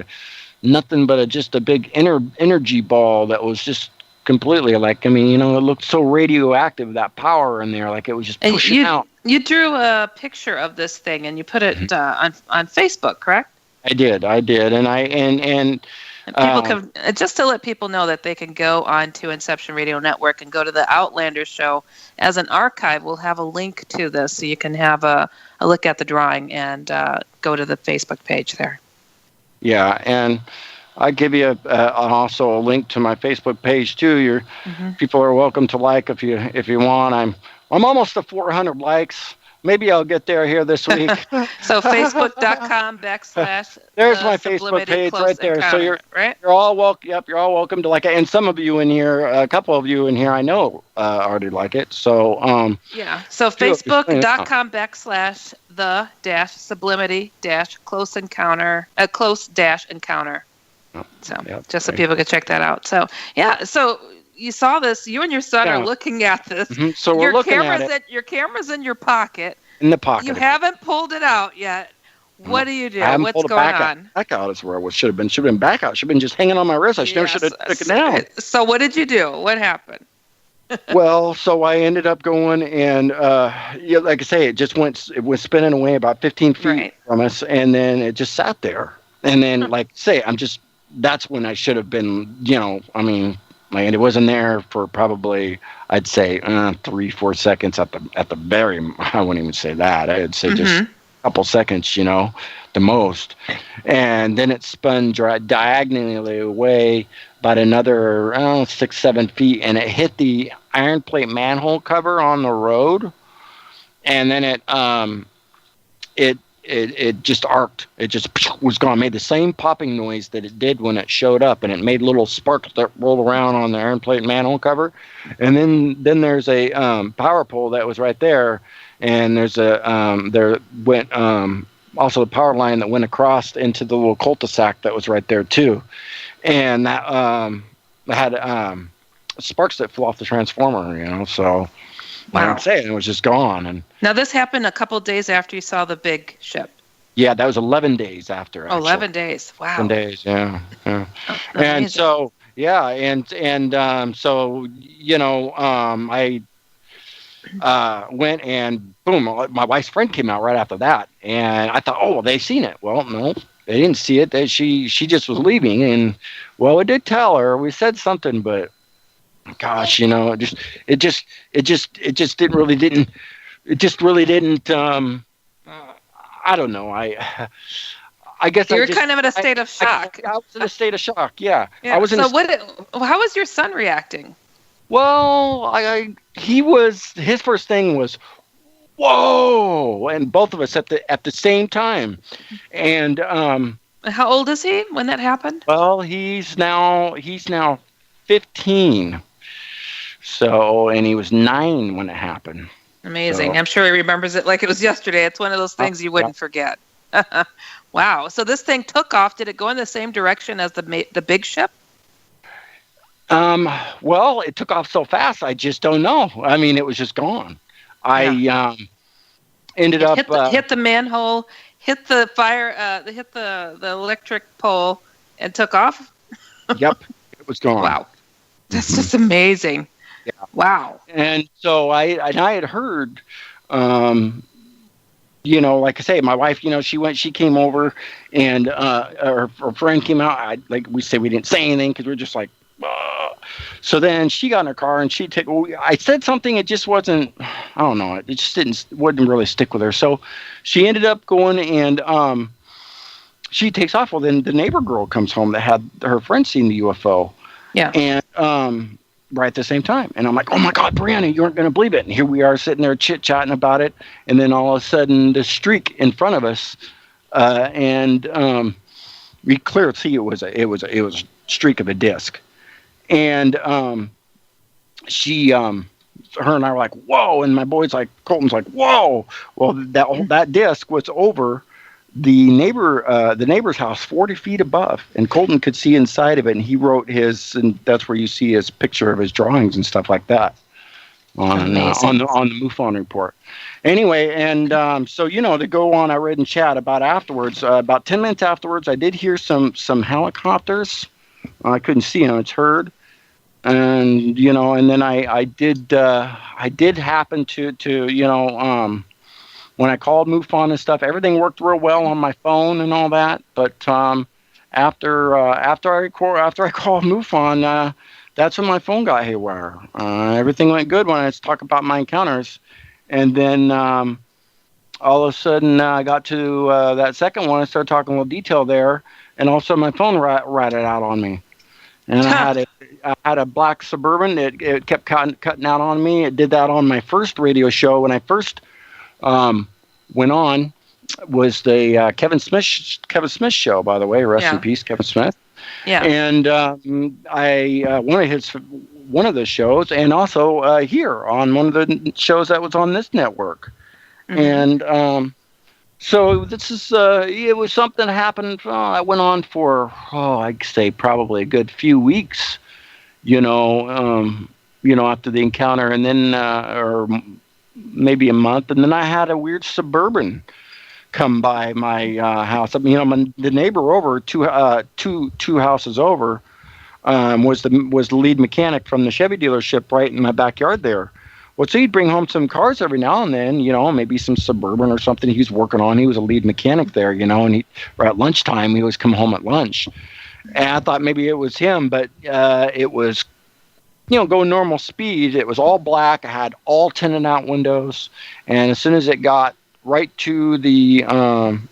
nothing but just a big energy ball that was just completely it looked so radioactive, that power in there, like it was just pushing out. You drew a picture of this thing and you put it on Facebook, correct? I did, and people can, just to let people know that they can go on to Inception Radio Network and go to the Outlander show as an archive. We'll have a link to this so you can have a look at the drawing and go to the Facebook page there. Yeah, and I give you also a link to my Facebook page too. People are welcome to like if you want. I'm almost to 400 likes. Maybe I'll get there here this week. So Facebook.com/ There's my Facebook page right there. So you're all welcome. Yep, you're all welcome to like it. And some of you in here, a couple of you in here, I know already like it. So yeah. So Facebook.com/ the-sublimity close encounter. So just so people can check that out. So yeah. So you saw this. You and your son are looking at this. Mm-hmm. So we're looking at it. Your camera's in your pocket. In the pocket. You haven't pulled it out yet. What do you do? What's going on? Back out is where it should have been. Should have been back out. Should have been just hanging on my wrist. I never should have taken it down. So what did you do? What happened? Well, so I ended up going and, like I say, it was spinning away about 15 feet from us, and then it just sat there. And then, that's when I should have been, and it wasn't there for probably, I'd say, 3-4 seconds at the very. I wouldn't even say that. I'd say just a couple seconds, the most. And then it spun diagonally away about another 6-7 feet, and it hit the iron plate manhole cover on the road. And then it just arced. It just was gone. Made the same popping noise that it did when it showed up, and it made little sparks that rolled around on the iron plate manhole cover. And then there's a power pole that was right there, and there's there went also the power line that went across into the little cul-de-sac that was right there too, and that had sparks that flew off the transformer. So. Wow. I'd say it was just gone. And now this happened a couple of days after you saw the big ship. Yeah, that was 11 days after. Actually. 11 days. Wow. 11 days. Yeah. And so I went and boom, my wife's friend came out right after that, and I thought, oh, they seen it. Well, no, they didn't see it. She just was leaving, and we did tell her. We said something, but. Gosh, it just really didn't. I don't know. I guess you were kind of in a state of shock. I was in a state of shock. Yeah. I was. So how was your son reacting? Well, his first thing was, whoa, and both of us at the same time, and How old is he when that happened? Well, he's now 15. So, and he was 9 when it happened. Amazing. So, I'm sure he remembers it like it was yesterday. It's one of those things you wouldn't forget. Wow. So this thing took off. Did it go in the same direction as the big ship? Well, it took off so fast, I just don't know. I mean, it was just gone. I ended up hit the manhole, hit the fire, hit the electric pole, and took off. Yep, it was gone. Wow, that's just amazing. Yeah. Wow. And so I had heard, like I say, my wife, she came over, and her friend came out. We didn't say anything because we were just like. So then she got in her car and I said something. It just wasn't. I don't know. It just wouldn't really stick with her. So she ended up going and she takes off. Well, then the neighbor girl comes home that had her friend seen the UFO. Yeah. And right at the same time, and I'm like, oh my God, Brianna, you aren't going to believe it. And here we are sitting there chit chatting about it, and then all of a sudden the streak in front of us, and we clearly see it was a streak of a disc. And her and I were like, whoa. And my boy's like, Colton's like, whoa. Well, that disc was over the neighbor's house 40 feet above. And Colton could see inside of it. And he wrote and that's where you see his picture of his drawings and stuff like that on the MUFON report. Anyway, and so, to go on, I read in chat about afterwards, about 10 minutes afterwards, I did hear some helicopters. I couldn't see them. It's heard. And, and then I did happen to when I called MUFON and stuff, everything worked real well on my phone and all that. But after I called MUFON, that's when my phone got haywire. Everything went good when I was talking about my encounters. And then all of a sudden I got to that second one. I started talking a little detail there. And all of a sudden my phone ratted out on me. And I had a black Suburban. It kept cutting out on me. It did that on my first radio show when I first went on. Was the Kevin Smith show, by the way. Rest in peace, Kevin Smith. Yeah. And I one of the shows, and also here on one of the shows that was on this network. Mm-hmm. And so this is it was something that happened. I went on for I'd say probably a good few weeks, after the encounter, and then or maybe a month, and then I had a weird Suburban come by my house. I mean, the neighbor over two houses over was the lead mechanic from the Chevy dealership right in my backyard there. Well, so he'd bring home some cars every now and then, maybe some Suburban or something he was working on. He was a lead mechanic there, and at lunchtime, he always come home at lunch. And I thought maybe it was him, but it was, going normal speed. It was all black. I had all tinted out windows. And as soon as it got right to the,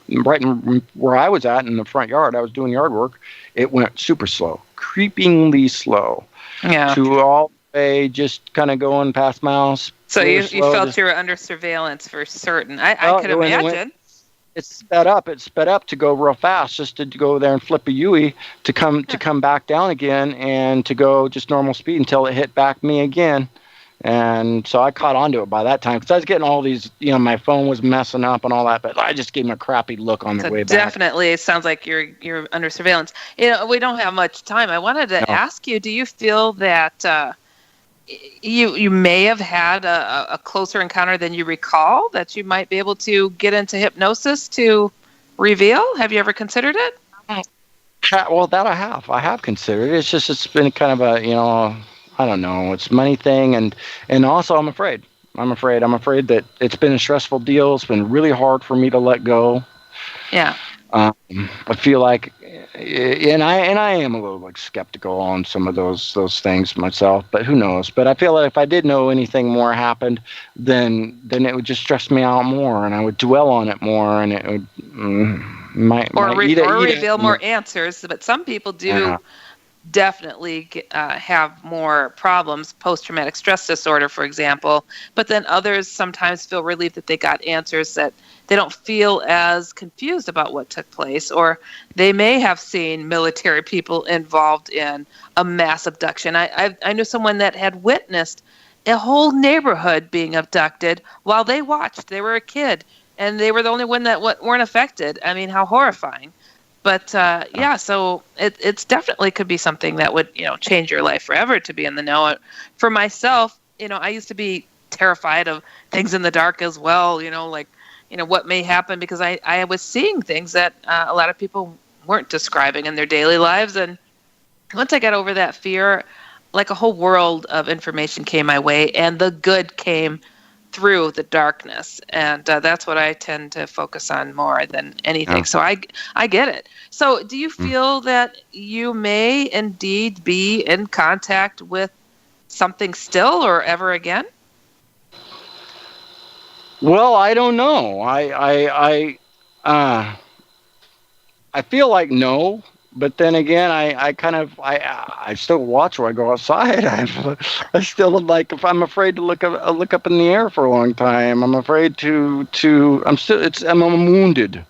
right in where I was at in the front yard, I was doing yard work, it went super slow, creepingly slow. Yeah. To all just kind of going past my house. So you felt you were under surveillance for certain. I could imagine. It sped up to go real fast, just to go there and flip a U-ey to come back down again, and to go just normal speed until it hit back me again. And so I caught onto it by that time, because I was getting all these, my phone was messing up and all that, but I just gave him a crappy look on the way back. Definitely, it sounds like you're under surveillance. We don't have much time. I wanted to ask you, do you feel that you may have had a closer encounter than you recall, that you might be able to get into hypnosis to reveal? Have you ever considered it? Well, that I have considered it. It's been kind of a, I don't know, it's a money thing. And also I'm afraid that it's been a stressful deal. It's been really hard for me to let go. Yeah. I feel like, and I am a little skeptical on some of those things myself, but who knows? But I feel like if I did know anything more happened, then it would just stress me out more, and I would dwell on it more, and it would reveal more answers. But some people do definitely have more problems, post-traumatic stress disorder, for example. But then others sometimes feel relieved that they got answers, that they don't feel as confused about what took place, or they may have seen military people involved in a mass abduction. I knew someone that had witnessed a whole neighborhood being abducted while they watched. They were a kid. and they were the only one that weren't affected. I mean, how horrifying. But so it's definitely could be something that would, change your life forever to be in the know. For myself, I used to be terrified of things in the dark as well, what may happen, because I was seeing things that a lot of people weren't describing in their daily lives. And once I got over that fear, like a whole world of information came my way, and the good came through the darkness. And that's what I tend to focus on more than anything. So I get it. So do you feel that you may indeed be in contact with something still or ever again? Well, I don't know. I feel like no, but then again, I still watch where I go outside. I still like, if I'm afraid to look up in the air for a long time. I'm afraid I'm wounded.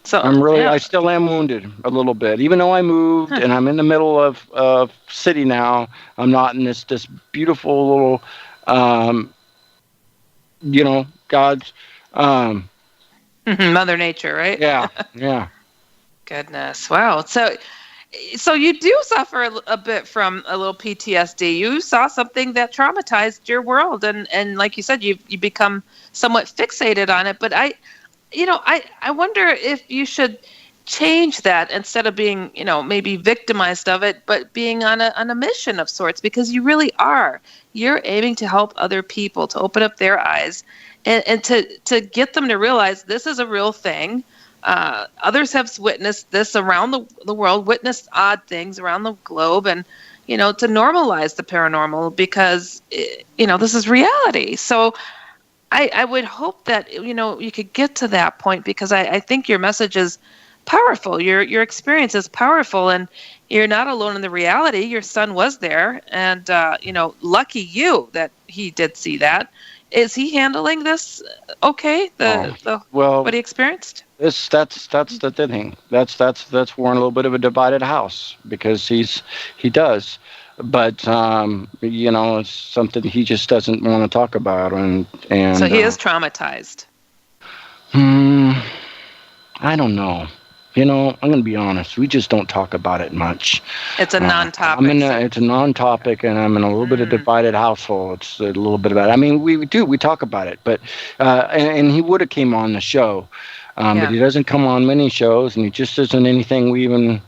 So I still am wounded a little bit, even though I moved and I'm in the middle of city now. I'm not in this beautiful little, God's, Mother Nature, right? Yeah. Goodness. Wow. So you do suffer a bit from a little PTSD. You saw something that traumatized your world, and like you said, you become somewhat fixated on it. But I wonder if you should change that, instead of being, maybe victimized of it, but being on a mission of sorts, because you really are. You're aiming to help other people, to open up their eyes, and to get them to realize this is a real thing. Others have witnessed this around the world, witnessed odd things around the globe, and, to normalize the paranormal, because, this is reality. So I would hope that, you could get to that point, because I think your message is powerful. Your experience is powerful, and you're not alone in the reality. Your son was there, and, lucky you that he did see that. Is he handling this okay? What he experienced? That's the thing. That's we're in a little bit of a divided house, because he does, but it's something he just doesn't want to talk about, and so he is traumatized. I don't know. I'm going to be honest. We just don't talk about it much. It's a non-topic. It's a non-topic, and I'm in a little bit of divided household. It's a little bit about it. I mean, we talk about it, but and he would have came on the show, but he doesn't come on many shows, and he just isn't anything we even,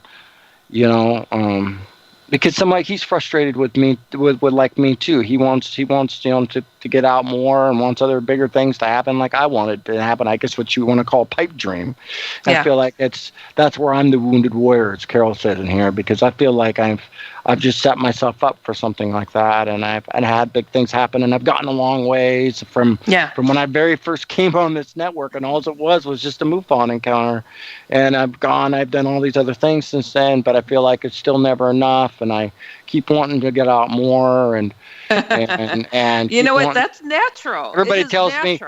because he's frustrated with me, with like me too. He wants to get out more, and wants other bigger things to happen, like I wanted to happen. I guess what you want to call a pipe dream. I feel like that's where I'm the wounded warrior, as Carol said in here, because I feel like I've just set myself up for something like that, and I've had big things happen, and I've gotten a long ways from when I very first came on this network, and all it was just a MUFON encounter, and I've done all these other things since then, but I feel like it's still never enough, and I keep wanting to get out more, and you know what? That's natural. Everybody tells me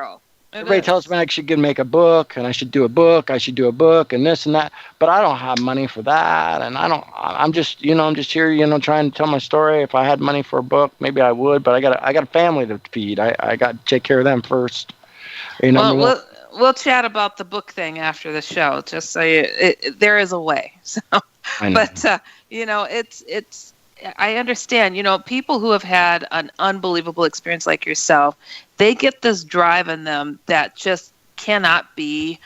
I should make a book, and I should do a book, and this and that. But I don't have money for that, and I'm just here, trying to tell my story. If I had money for a book, maybe I would. But I got a family to feed. I got to take care of them first. We'll chat about the book thing after the show. Just so there is a way. So, I know. But it's. I understand, people who have had an unbelievable experience like yourself, they get this drive in them that just cannot be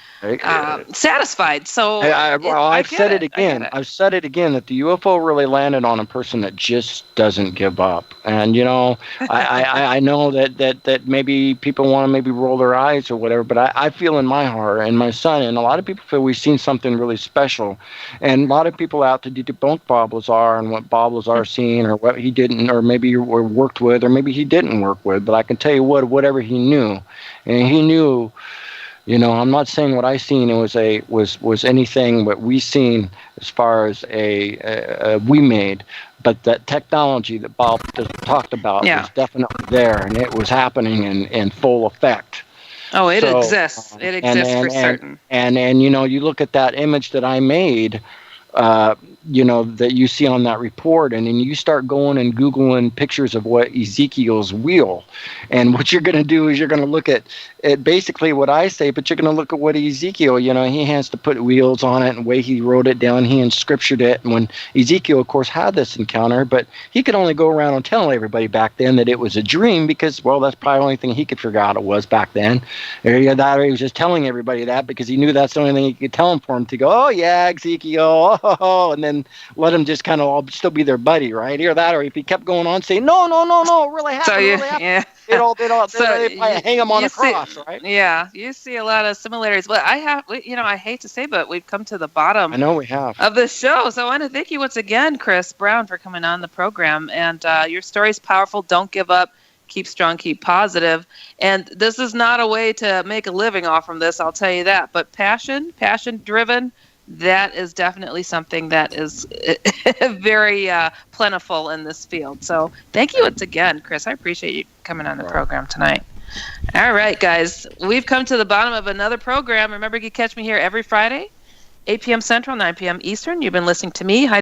satisfied. So I've said it again. I've said it again that the UFO really landed on a person that just doesn't give up. And I know that maybe people want to maybe roll their eyes or whatever, but I feel in my heart, and my son, and a lot of people feel we've seen something really special. And a lot of people out to debunk Bob Lazar and what Bob Lazar seen, or what he didn't, or maybe worked with, or maybe he didn't work with. But I can tell you whatever he knew, and he knew. I'm not saying what I seen was anything what we seen as far as we made, but that technology that Bob just talked about was definitely there, and it was happening in full effect. Oh, it exists. It exists for certain. And you look at that image that I made, that you see on that report, and then you start going and Googling pictures of what Ezekiel's wheel. And what you're going to do is you're going to look at basically what I say, but you're going to look at what Ezekiel, he has to put wheels on it, and the way he wrote it down, he inscriptured it. And when Ezekiel, of course, had this encounter, but he could only go around and tell everybody back then that it was a dream because, well, that's probably the only thing he could figure out it was back then. Or he was just telling everybody that because he knew that's the only thing he could tell him for him to go, oh, yeah, Ezekiel, oh, and then let him just kind of all still be their buddy, right? Either that, or if he kept going on saying, no, it really happened, Yeah. They'd hang him on a cross, right? Yeah, you see a lot of similarities. Well, I hate to say, but we've come to the bottom. I know we have. Of the show. So I want to thank you once again, Chris Brown, for coming on the program. And your story's powerful. Don't give up. Keep strong. Keep positive. And this is not a way to make a living off from this, I'll tell you that. But passion-driven, that is definitely something that is very plentiful in this field. So thank you once again, Chris. I appreciate you coming on the program tonight. All right, guys. We've come to the bottom of another program. Remember, you can catch me here every Friday, 8 p.m. Central, 9 p.m. Eastern. You've been listening to me, Heidi